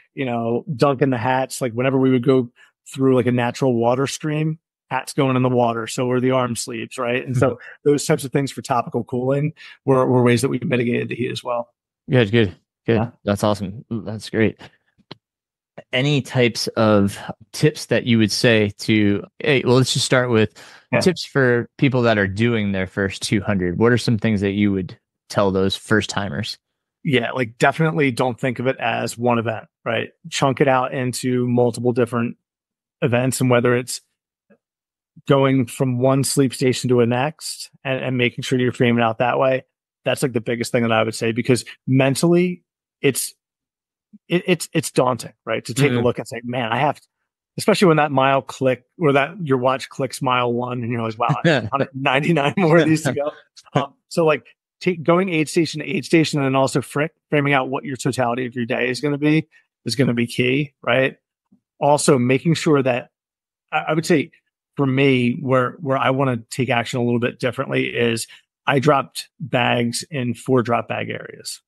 dunking the hats, like whenever we would go through like a natural water stream, hats going in the water. So were the arm sleeves, right? And so those types of things for topical cooling were ways that we mitigated the heat as well. Good. Yeah. That's awesome. That's great. Any types of tips that you would say to, let's just start with tips for people that are doing their first 200. What are some things that you would tell those first timers? Yeah, like definitely don't think of it as one event, right? Chunk it out into multiple different events, and whether it's going from one sleep station to a next and making sure you're framing out that way. That's like the biggest thing that I would say, because mentally it's daunting, right? To take a look and say, man, I have to, especially when that mile click or that your watch clicks mile 1 and you're like, wow, I have 199 more of these to go. So like going aid station to aid station and then also framing out what your totality of your day is going to be key, right? Also making sure that I would say for me, where I want to take action a little bit differently is I dropped bags in 4 drop bag areas.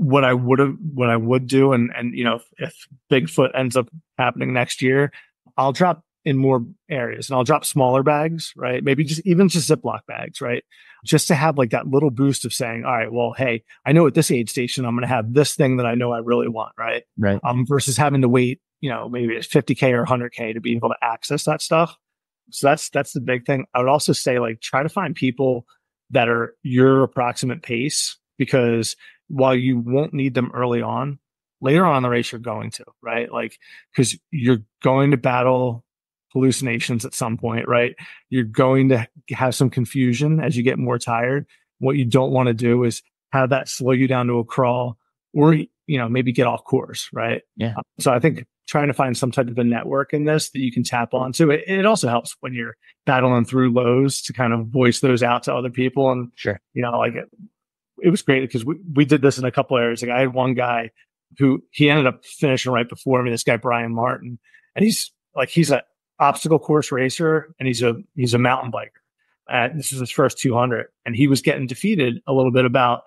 what I would do, and if Bigfoot ends up happening next year, I'll drop in more areas and I'll drop smaller bags, right? Maybe just Ziploc bags, right? Just to have like that little boost of saying, all right, well, hey, I know at this aid station, I'm going to have this thing that I know I really want, right? Right. Versus having to wait, maybe it's 50K or 100K to be able to access that stuff. So that's the big thing. I would also say, like, try to find people that are your approximate pace, because while you won't need them early on, later on in the race, you're going to, right? Like, because you're going to battle hallucinations at some point, right? You're going to have some confusion as you get more tired. What you don't want to do is have that slow you down to a crawl, or, maybe get off course, right? Yeah. So I think trying to find some type of a network in this that you can tap onto, it also helps when you're battling through lows to kind of voice those out to other people. And, Sure. like it was great because we did this in a couple areas. Like, I had one guy who he ended up finishing right before me, this guy, Brian Martin, and he's an obstacle course racer, and he's a mountain biker. This is his first 200, and he was getting defeated a little bit about,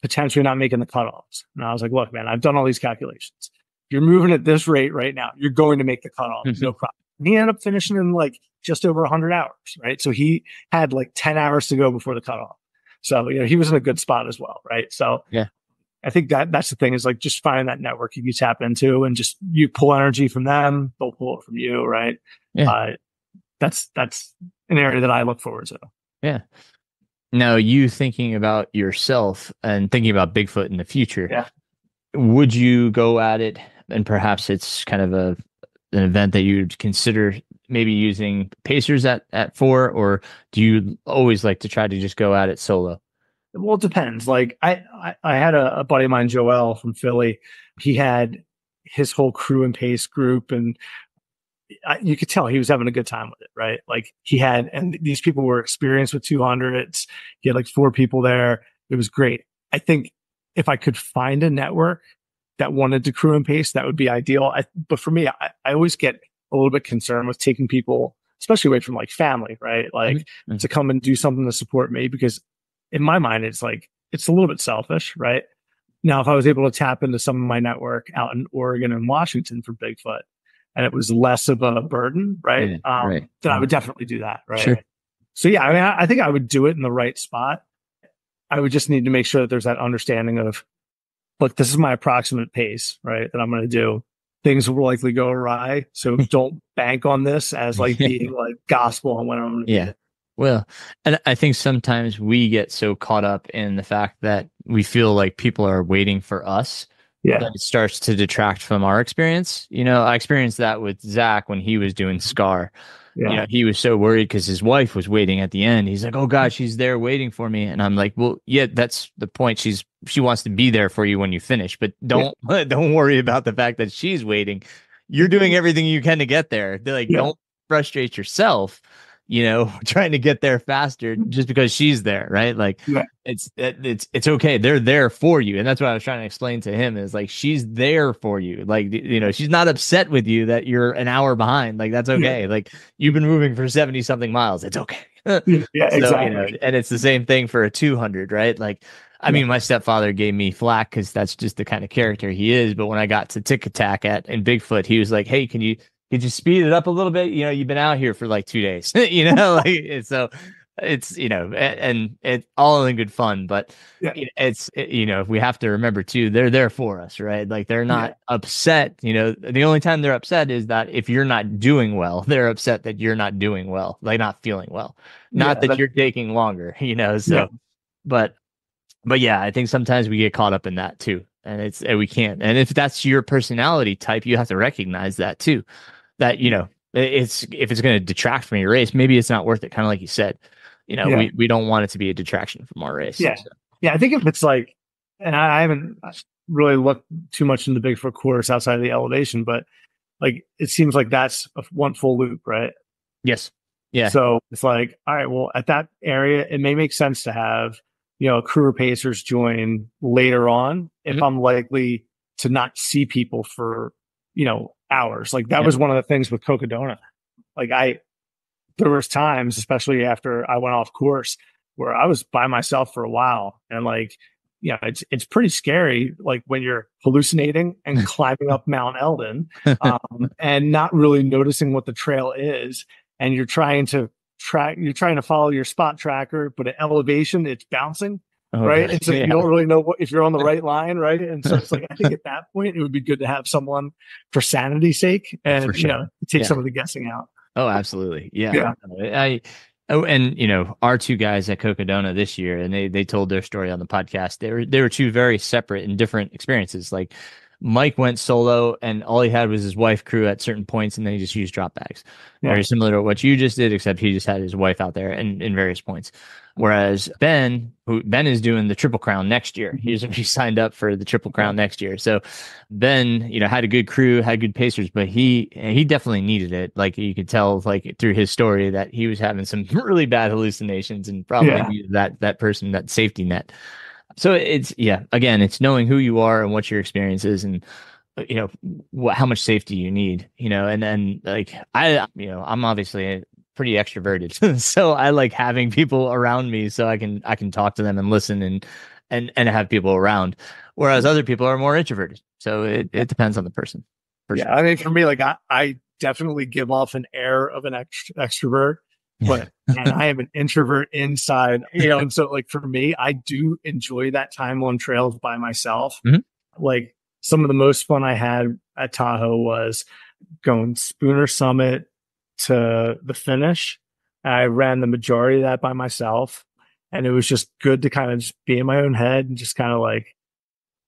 potentially not making the cutoffs. And I was like, look, man, I've done all these calculations. You're moving at this rate right now, you're going to make the cutoffs, Mm-hmm. no problem. And he ended up finishing in like just over 100 hours, right? So he had like 10 hours to go before the cutoff. So, he was in a good spot as well, right? So yeah, I think that's the thing, is like just finding that network you tap into, and just you pull energy from them, they'll pull it from you, right? Yeah. That's an area that I look forward to. Yeah. Now, you thinking about yourself and thinking about Bigfoot in the future, would you go at it, and perhaps it's kind of an event that you'd consider maybe using pacers at 4, or do you always like to try to just go at it solo? Well, it depends. Like, I had a buddy of mine, Joel from Philly. He had his whole crew and pace group, and you could tell he was having a good time with it, right? Like, and these people were experienced with 200s. He had like 4 people there. It was great. I think if I could find a network that wanted to crew and pace, that would be ideal. But for me, I always get a little bit concerned with taking people, especially away from like family, right? Like, Mm-hmm. to come and do something to support me, because in my mind, it's like, it's a little bit selfish, right? Now, if I was able to tap into some of my network out in Oregon and Washington for Bigfoot, and it was less of a burden, right? Right. Then I would definitely do that, right? Sure. So yeah, I mean, I think I would do it in the right spot. I would just need to make sure that there's that understanding of, look, this is my approximate pace, right? That I'm going to do. Things will likely go awry, so don't bank on this as like being like gospel on when I'm going to do it. Well, and I think sometimes we get so caught up in the fact that we feel like people are waiting for us, that it starts to detract from our experience. I experienced that with Zach when he was doing Scar. He was so worried because his wife was waiting at the end. He's like, oh God, she's there waiting for me. And I'm like, well, yeah, that's the point. She wants to be there for you when you finish, but don't worry about the fact that she's waiting. You're doing everything you can to get there. They're like, don't frustrate yourself, trying to get there faster just because she's there, right? Like, it's okay. They're there for you. And that's what I was trying to explain to him, is like, she's there for you. Like, she's not upset with you that you're an hour behind. Like, that's okay. Like, you've been moving for 70 something miles. It's okay. Exactly. And it's the same thing for a 200, right? Like, I mean, my stepfather gave me flack because that's just the kind of character he is. But when I got to Tic Tac in Bigfoot, he was like, hey, could you speed it up a little bit? You've been out here for like 2 days, like, so it's, and it's all in good fun, but we have to remember too, they're there for us, right? Like, they're not upset. The only time they're upset is that if you're not doing well, they're upset that you're not doing well, like not feeling well, not that you're taking longer, so, but yeah, I think sometimes we get caught up in that too. And we can't. And if that's your personality type, you have to recognize that too. That, if it's going to detract from your race, maybe it's not worth it. Kind of like you said, we don't want it to be a detraction from our race. Yeah. So. Yeah. I think if it's like, and I haven't really looked too much in the Bigfoot course outside of the elevation, but like, it seems like that's one full loop, right? Yes. Yeah. So it's like, all right, well, at that area, it may make sense to have, crew pacers join later on if I'm likely to not see people for, hours. Like, that was one of the things with Cocodona. Like, there was times, especially after I went off course, where I was by myself for a while, and like, it's pretty scary, like when you're hallucinating and climbing up Mount Eldon, and not really noticing what the trail is, and you're trying to follow your spot tracker, but at elevation it's bouncing. Oh, Right. gosh. And so you don't really know if you're on the right line. Right. And so it's like, I think at that point, it would be good to have someone for sanity's sake and, For sure. take some of the guessing out. Oh, absolutely. Yeah. Our two guys at Cocodona this year, and they told their story on the podcast. They were two very separate and different experiences. Like Mike went solo, and all he had was his wife crew at certain points, and then he just used drop bags. Yeah. Very similar to what you just did, except he just had his wife out there and in various points. Whereas Ben is doing the Triple Crown next year. He signed up for the Triple Crown next year. So Ben, had a good crew, had good pacers, but he definitely needed it. Like you could tell, like through his story, that he was having some really bad hallucinations and probably needed that person, that safety net. So it's knowing who you are and what your experience is, and how much safety you need, and then like I'm obviously pretty extroverted. So I like having people around me so I can talk to them and listen and have people around. Whereas other people are more introverted. So it depends on the person. Sure. I mean, for me, like I definitely give off an air of an extrovert, but and I am an introvert inside, and so like for me, I do enjoy that time on trails by myself. Mm-hmm. Like some of the most fun I had at Tahoe was going Spooner Summit to the finish. I ran the majority of that by myself, and it was just good to kind of just be in my own head and just kind of like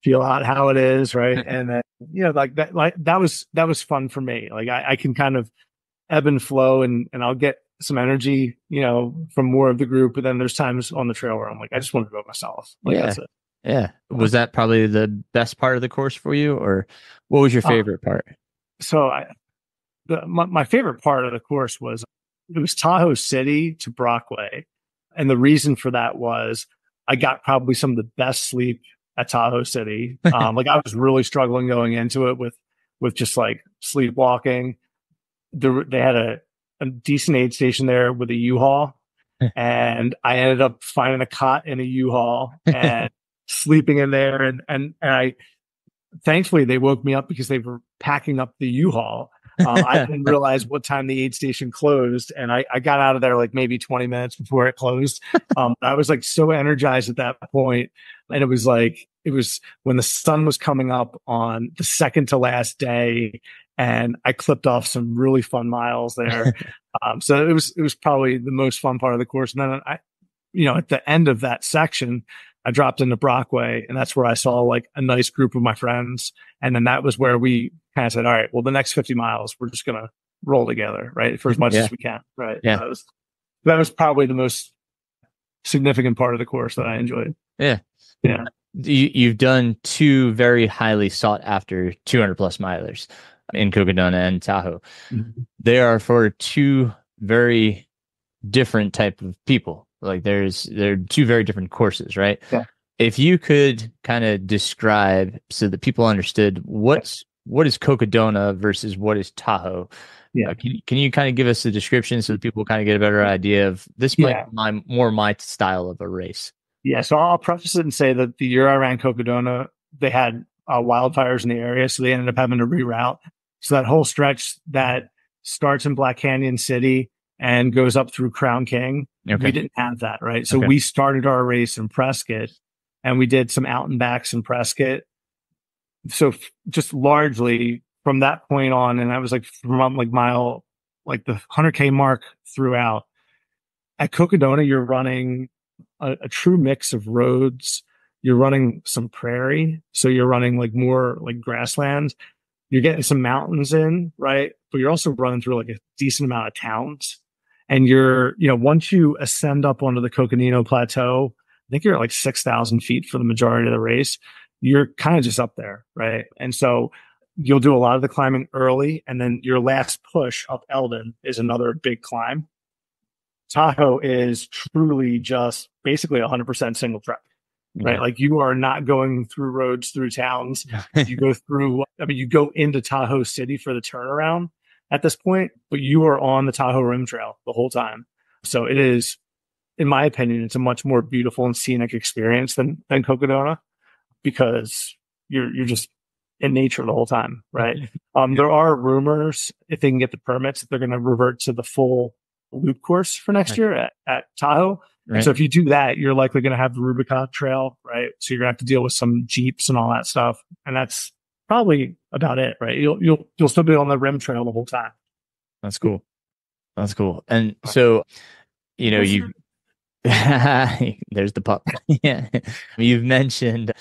feel out how it is, right? And then that was fun for me. Like I can kind of ebb and flow, and I'll get some energy, from more of the group. But then there's times on the trail where I'm like, I just want to go myself. Like that's it. Yeah. Was that probably the best part of the course for you, or what was your favorite part? So my favorite part of the course was Tahoe City to Brockway. And the reason for that was I got probably some of the best sleep at Tahoe City. Like I was really struggling going into it with just like sleepwalking. They had a decent aid station there with a U-Haul. And I ended up finding a cot in a U-Haul and sleeping in there. And I, thankfully they woke me up because they were packing up the U-Haul. I didn't realize what time the aid station closed, and I got out of there like maybe 20 minutes before it closed. I was like so energized at that point, and it was when the sun was coming up on the second to last day, and I clipped off some really fun miles there. So it was probably the most fun part of the course. And then at the end of that section, I dropped into Brockway, and that's where I saw like a nice group of my friends. And then that was where we kind of said, all right, well, the next 50 miles, we're just going to roll together, right? For as much as we can. Right. Yeah. That was probably the most significant part of the course that I enjoyed. Yeah. Yeah. You've done two very highly sought after 200 plus milers in Cocodona and Tahoe. Mm-hmm. They are for two very different type of people. Like they're two very different courses, right? Yeah. If you could kind of describe so that people understood what is Cocodona versus what is Tahoe. Yeah. Can you kind of give us a description so that people kind of get a better idea of this might be my style of a race? Yeah. So I'll preface it and say that the year I ran Cocodona, they had wildfires in the area, so they ended up having to reroute. So that whole stretch that starts in Black Canyon City and goes up through Crown King, we didn't have that, right? So we started our race in Prescott, and we did some out and backs in Prescott. So just largely from that point on, and I was like from like mile, like the 100K mark throughout. At Cocodona, you're running a true mix of roads. You're running some prairie, so you're running like more like grassland. You're getting some mountains in, right? But you're also running through like a decent amount of towns. And you're, once you ascend up onto the Coconino Plateau, I think you're at like 6,000 feet for the majority of the race. You're kind of just up there, right? And so you'll do a lot of the climbing early, and then your last push up Eldon is another big climb. Tahoe is truly just basically 100% single track, right? Like you are not going through roads through towns. You go into Tahoe City for the turnaround at this point, but you are on the Tahoe Rim Trail the whole time. So it is in my opinion, it's a much more beautiful and scenic experience than Cocodona, because you're just in nature the whole time, right? There are rumors, if they can get the permits, that they're going to revert to the full loop course for next year at Tahoe. Right. And so if you do that, you're likely going to have the Rubicon Trail, right? So you're going to have to deal with some Jeeps and all that stuff, and that's probably about it, right? You'll still be on the rim trail the whole time. That's cool. That's cool. And so, you there's the pup. Yeah. You've mentioned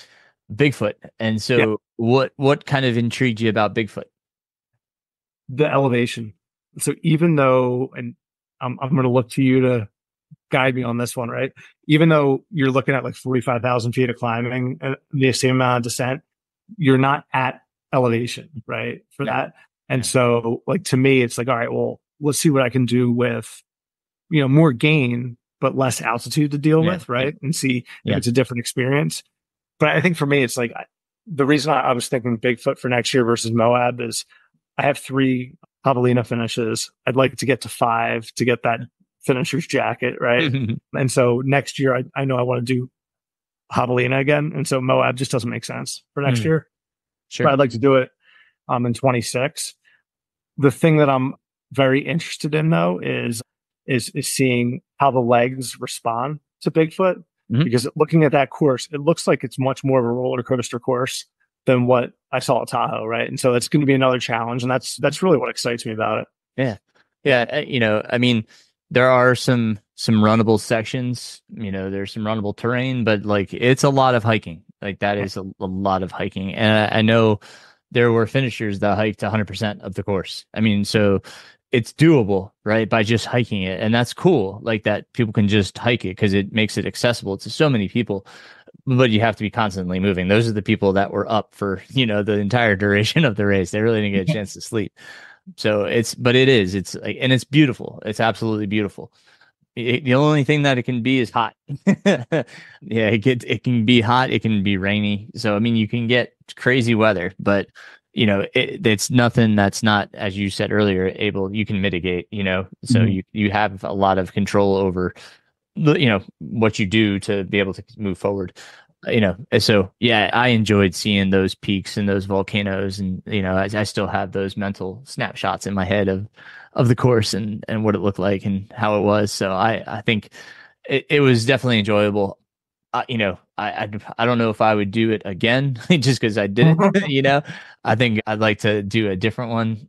Bigfoot. And so what kind of intrigued you about Bigfoot? The elevation. So even though, and I'm going to look to you to guide me on this one, right? Even though you're looking at like 45,000 feet of climbing and the same amount of descent, you're not at elevation, right? For that. And so like, to me, it's like, all right, well, let's see what I can do with, more gain, but less altitude to deal with, right? And see if it's a different experience. But I think for me, it's like the reason I was thinking Bigfoot for next year versus Moab is I have 3 javelina finishes. I'd like to get to 5 to get that finisher's jacket, right? And so next year, I know I want to do javelina again. And so Moab just doesn't make sense for next year. Sure. But I'd like to do it in 26. The thing that I'm very interested in, though, is seeing how the legs respond to Bigfoot. Because looking at that course, it looks like it's much more of a roller coaster course than what I saw at Tahoe, right? And so that's going to be another challenge, and that's really what excites me about it. Yeah. I mean, there are some runnable sections. There's some runnable terrain, but like it's a lot of hiking. Like that is a lot of hiking, and I know there were finishers that hiked 100% of the course. I mean, so it's doable, right? By just hiking it. And that's cool. Like that people can just hike it because it makes it accessible to so many people, but you have to be constantly moving. Those are the people that were up for, the entire duration of the race. They really didn't get a chance to sleep. So it's like, and it's beautiful. It's absolutely beautiful. The only thing that it can be is hot. It can be hot. It can be rainy. So, I mean, you can get crazy weather, but it's nothing that's not, as you said earlier, you can mitigate, so you have a lot of control over, what you do to be able to move forward, so yeah, I enjoyed seeing those peaks and those volcanoes, and, I still have those mental snapshots in my head of the course and what it looked like and how it was. So I think it was definitely enjoyable. I don't know if I would do it again just because I did it. I think I'd like to do a different one.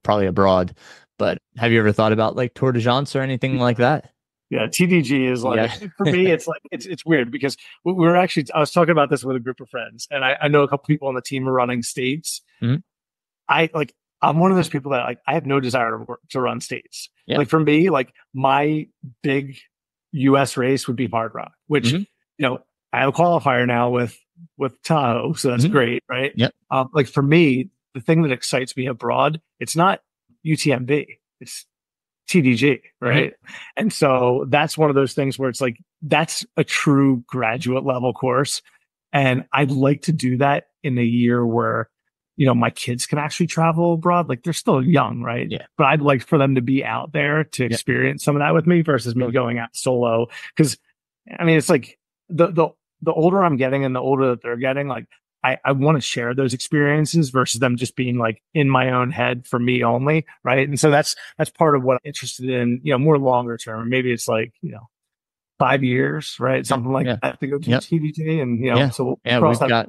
Probably abroad. But have you ever thought about like Tour de France or anything like that? Yeah, TDG is like, for me, it's like it's weird because I was talking about this with a group of friends, and I know a couple people on the team are running states. I'm one of those people that like I have no desire to run states. Like for me, like my big US race would be Hard Rock, which I have a qualifier now with Tahoe, so that's great, right? Like for me, the thing that excites me abroad, it's not UTMB, it's TDG, right? And so that's one of those things where it's like that's a true graduate level course, and I'd like to do that in a year where my kids can actually travel abroad. Like they're still young, right? But I'd like for them to be out there to experience some of that with me versus me going out solo. Because I mean, it's like the older I'm getting and the older that they're getting, like I want to share those experiences versus them just being like in my own head for me only, right? And so that's part of what I'm interested in, more longer term. Maybe it's like 5 years, right? Something like that to go to TDG, and so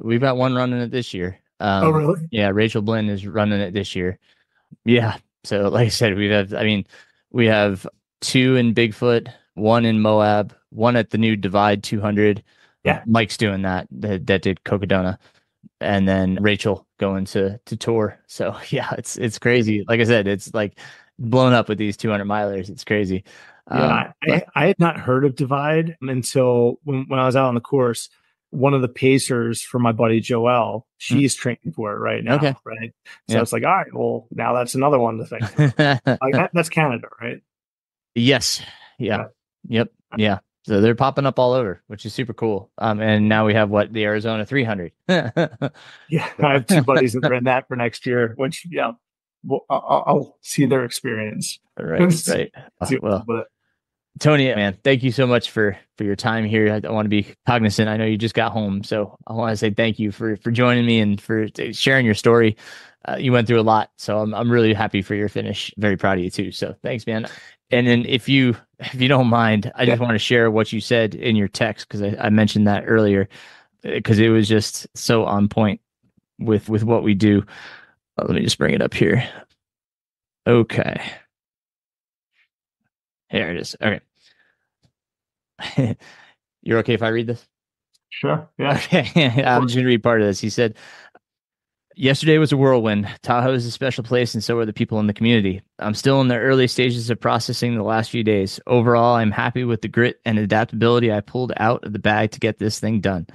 we've got one running it this year. Oh, really? Yeah, Rachel Blinn is running it this year. Yeah. So like I said, we have 2 in Bigfoot, 1 in Moab, 1 at the new Divide 200. Yeah. Mike's doing that did Cocodona. And then Rachel going to tour. So yeah, it's crazy. Like I said, it's like blown up with these 200 milers. It's crazy. I had not heard of Divide until when I was out on the course. One of the pacers for my buddy Joel, she's training for it right now. Right. So it's like, all right, well, now that's another one to think. Like that's Canada, right? Yes. Yeah. Yep. Yeah. So they're popping up all over, which is super cool. And now we have the Arizona 300. I have 2 buddies that ran that for next year, which I'll see their experience. Right. But Tony, man, thank you so much for your time here. I want to be cognizant. I know you just got home, so I want to say thank you for joining me and for sharing your story. You went through a lot, so I'm really happy for your finish. Very proud of you too. So thanks, man. And then if you don't mind, I just want to share what you said in your text, because I mentioned that earlier, because it was just so on point with what we do. Let me just bring it up here. Okay. Here it is. Okay. You're okay if I read this? Sure. Yeah. Okay. I'm just going to read part of this. He said, yesterday was a whirlwind. Tahoe is a special place, and so are the people in the community. I'm still in the early stages of processing the last few days. Overall, I'm happy with the grit and adaptability I pulled out of the bag to get this thing done.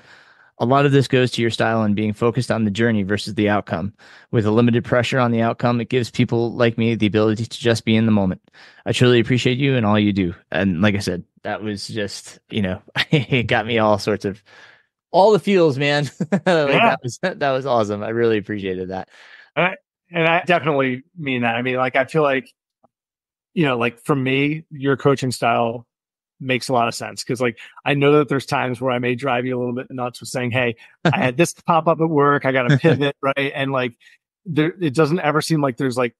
A lot of this goes to your style and being focused on the journey versus the outcome. With a limited pressure on the outcome, it gives people like me the ability to just be in the moment. I truly appreciate you and all you do. And like I said, that was just, it got me all the feels, man. That was awesome. I really appreciated that. And I definitely mean that. I mean, like, I feel like, like for me, your coaching style makes a lot of sense, because like I know that there's times where I may drive you a little bit nuts with saying, hey, I had this pop up at work, I got to pivot, right? And like it doesn't ever seem like there's like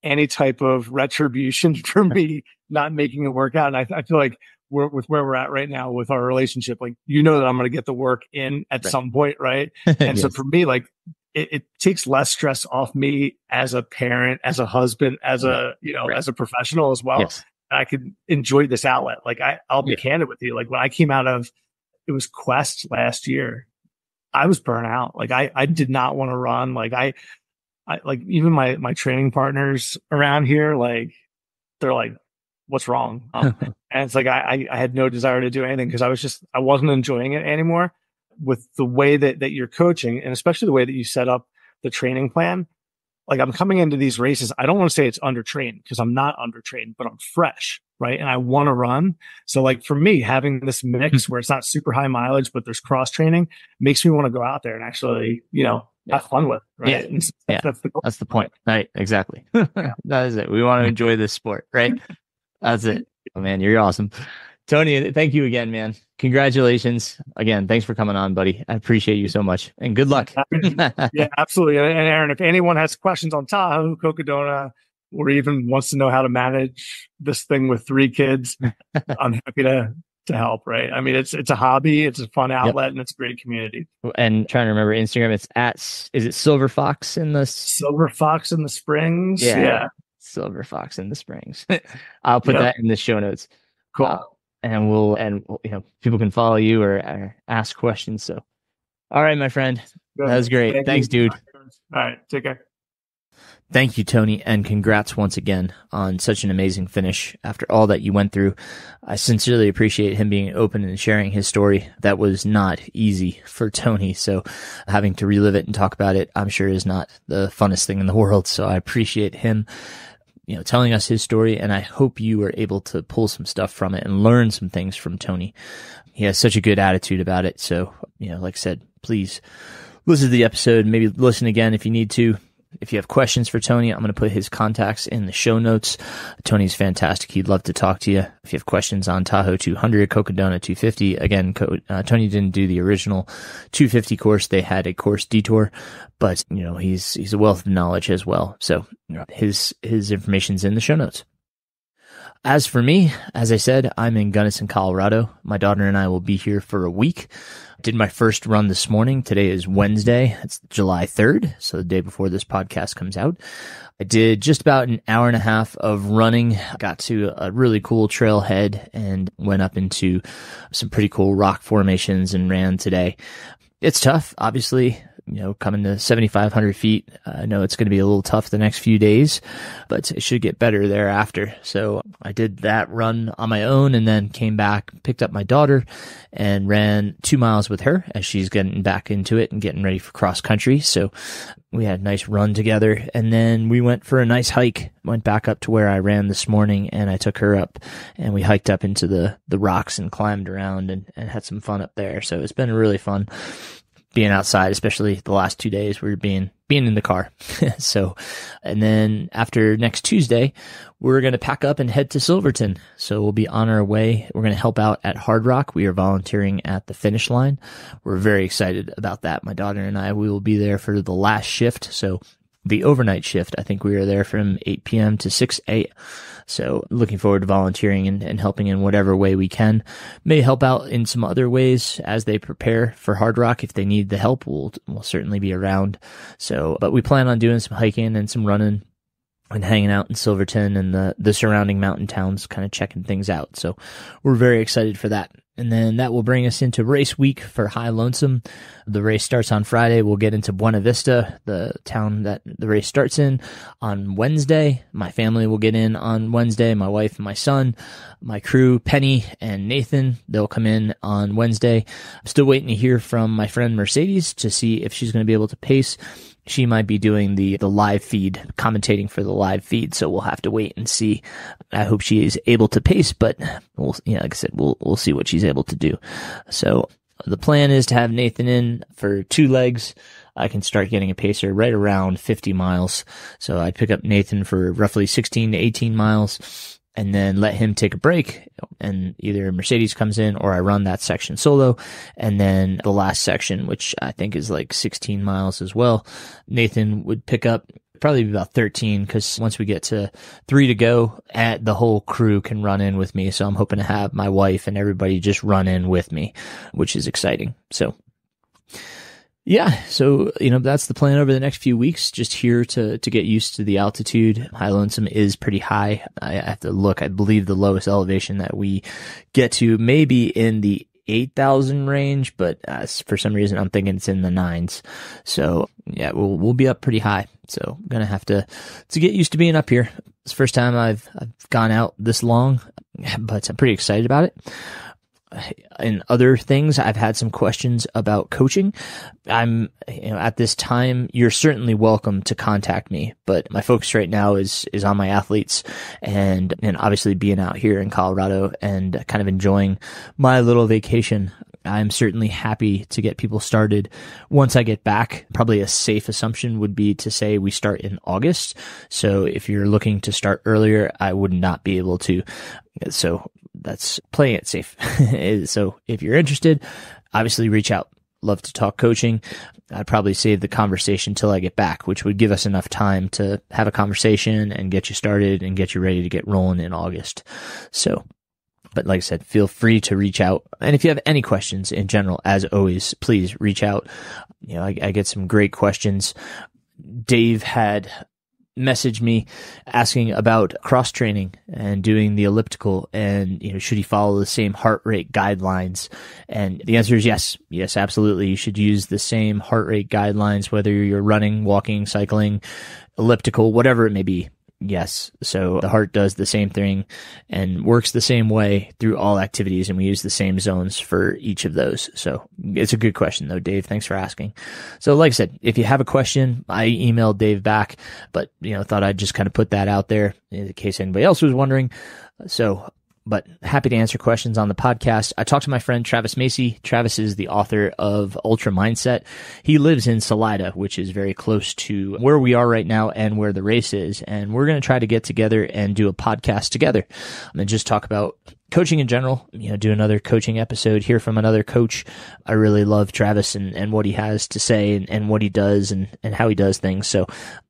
any type of retribution for me not making it work out. And I feel like with where we're at right now with our relationship, like, that I'm going to get the work in at some point, right? And yes. So for me, like it takes less stress off me as a parent, as a husband, as as a professional as well. Yes. I could enjoy this outlet. Like I'll be candid with you. Like when I came out of, it was Quest last year, I was burnt out. Like I did not want to run. Like I like even my training partners around here, like they're like, what's wrong? And it's like, I had no desire to do anything, because I wasn't enjoying it anymore. With the way that you're coaching, and especially the way that you set up the training plan. Like I'm coming into these races, I don't want to say it's undertrained, because I'm not undertrained, but I'm fresh, right? And I want to run. So like for me, having this mix where it's not super high mileage, but there's cross training, makes me want to go out there and actually, have fun with it, right? Yeah. That's the point. Right. Exactly. That is it. We want to enjoy this sport, right? That's it. Oh man, you're awesome. Tony, thank you again, man. Congratulations. Again, thanks for coming on, buddy. I appreciate you so much. And good luck. Yeah, absolutely. And Aaron, if anyone has questions on Tahoe, Cocodona, or even wants to know how to manage this thing with 3 kids, I'm happy to help, right? I mean, it's a hobby, it's a fun outlet, and it's a great community. And trying to remember Instagram, is it Silver Fox in the Springs? Yeah. Silver Fox in the Springs. I'll put that in the show notes. Cool. And people can follow you or ask questions. So, all right, my friend, that was great. Thanks, dude. All right. Take care. Thank you, Tony, and congrats once again on such an amazing finish after all that you went through. I sincerely appreciate him being open and sharing his story. That was not easy for Tony, so having to relive it and talk about it, I'm sure, is not the funnest thing in the world. So I appreciate him, telling us his story, and I hope you were able to pull some stuff from it and learn some things from Tony. He has such a good attitude about it. So, like I said, please listen to the episode, maybe listen again if you need to. If you have questions for Tony, I'm going to put his contacts in the show notes. Tony's fantastic. He'd love to talk to you. If you have questions on Tahoe 200, Cocodona 250, again, Tony didn't do the original 250 course. They had a course detour, but he's a wealth of knowledge as well. So his information's in the show notes. As for me, as I said, I'm in Gunnison, Colorado. My daughter and I will be here for a week. Did my first run this morning. Today is Wednesday. It's July 3rd, so the day before this podcast comes out. I did just about an hour and a half of running. Got to a really cool trailhead and went up into some pretty cool rock formations and ran today. It's tough, obviously. Coming to 7,500 feet, I know it's going to be a little tough the next few days, but it should get better thereafter. So I did that run on my own and then came back, picked up my daughter and ran 2 miles with her as she's getting back into it and getting ready for cross country. So we had a nice run together, and then we went for a nice hike, went back up to where I ran this morning, and I took her up and we hiked up into the rocks and climbed around and had some fun up there. So it's been really fun being outside, especially the last 2 days. We were being being in the car. So, and then after next Tuesday, we're going to pack up and head to Silverton. So we'll be on our way. We're going to help out at Hard Rock. We are volunteering at the finish line. We're very excited about that. My daughter and I, we will be there for the last shift. So the overnight shift, I think we are there from 8 p.m. to 6 a.m. So looking forward to volunteering and helping in whatever way we can. May help out in some other ways as they prepare for Hard Rock. If they need the help, we'll certainly be around. So, but we plan on doing some hiking and some running and hanging out in Silverton and the surrounding mountain towns, kind of checking things out. So we're very excited for that. And then that will bring us into race week for High Lonesome. The race starts on Friday. We'll get into Buena Vista, the town that the race starts in, on Wednesday. My family will get in on Wednesday. My wife and my son, my crew, Penny and Nathan, they'll come in on Wednesday. I'm still waiting to hear from my friend Mercedes to see if she's going to be able to pace. She might be doing the live feed, commentating for the live feed, so we'll have to wait and see. I hope she is able to pace, but like I said, we'll see what she's able to do. So the plan is to have Nathan in for 2 legs. I can start getting a pacer right around 50 miles. So I pick up Nathan for roughly 16 to 18 miles. And then let him take a break, and either Mercedes comes in or I run that section solo. And then the last section, which I think is like 16 miles as well, Nathan would pick up probably about 13, because once we get to 3 to go, the whole crew can run in with me. So I'm hoping to have my wife and everybody just run in with me, which is exciting. So yeah, so, that's the plan over the next few weeks, just here to get used to the altitude. High Lonesome is pretty high. I have to look. I believe the lowest elevation that we get to may be in the 8,000 range, but for some reason I'm thinking it's in the 9s. So yeah, we'll be up pretty high. So I'm going to have to get used to being up here. It's the first time I've gone out this long, but I'm pretty excited about it. In other things, I've had some questions about coaching. I'm, at this time, you're certainly welcome to contact me, but my focus right now is on my athletes and obviously being out here in Colorado and kind of enjoying my little vacation. I'm certainly happy to get people started once I get back. Probably a safe assumption would be to say we start in August. So if you're looking to start earlier, I would not be able to. So that's playing it safe. So if you're interested, obviously reach out. Love to talk coaching. I'd probably save the conversation till I get back, which would give us enough time to have a conversation and get you started and get you ready to get rolling in August. So, but like I said, feel free to reach out. And if you have any questions in general, as always, please reach out. I get some great questions. Dave had messaged me asking about cross training and doing the elliptical and, should he follow the same heart rate guidelines? And the answer is yes. Yes, absolutely. You should use the same heart rate guidelines, whether you're running, walking, cycling, elliptical, whatever it may be. Yes. So the heart does the same thing and works the same way through all activities, and we use the same zones for each of those. So it's a good question though, Dave. Thanks for asking. So like I said, if you have a question, I emailed Dave back, but thought I'd just kind of put that out there in case anybody else was wondering. So, but happy to answer questions on the podcast. I talked to my friend Travis Macy. Travis is the author of Ultra Mindset. He lives in Salida, which is very close to where we are right now and where the race is. And we're going to try to get together and do a podcast together and just talk about coaching in general, do another coaching episode, hear from another coach. I really love Travis and what he has to say and what he does and how he does things. So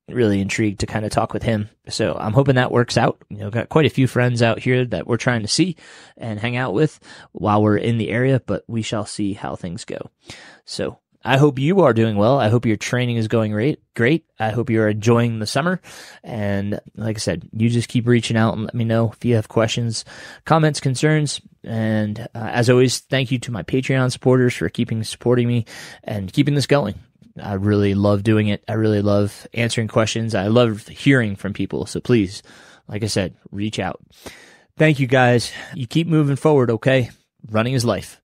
really intrigued to kind of talk with him. So I'm hoping that works out. Got quite a few friends out here that we're trying to see and hang out with while we're in the area, but we shall see how things go. So I hope you are doing well. I hope your training is going great. I hope you're enjoying the summer. And like I said, you just keep reaching out and let me know if you have questions, comments, concerns. And as always, thank you to my Patreon supporters for supporting me and keeping this going. I really love doing it. I really love answering questions. I love hearing from people. So please, like I said, reach out. Thank you guys. You keep moving forward, okay? Running is life.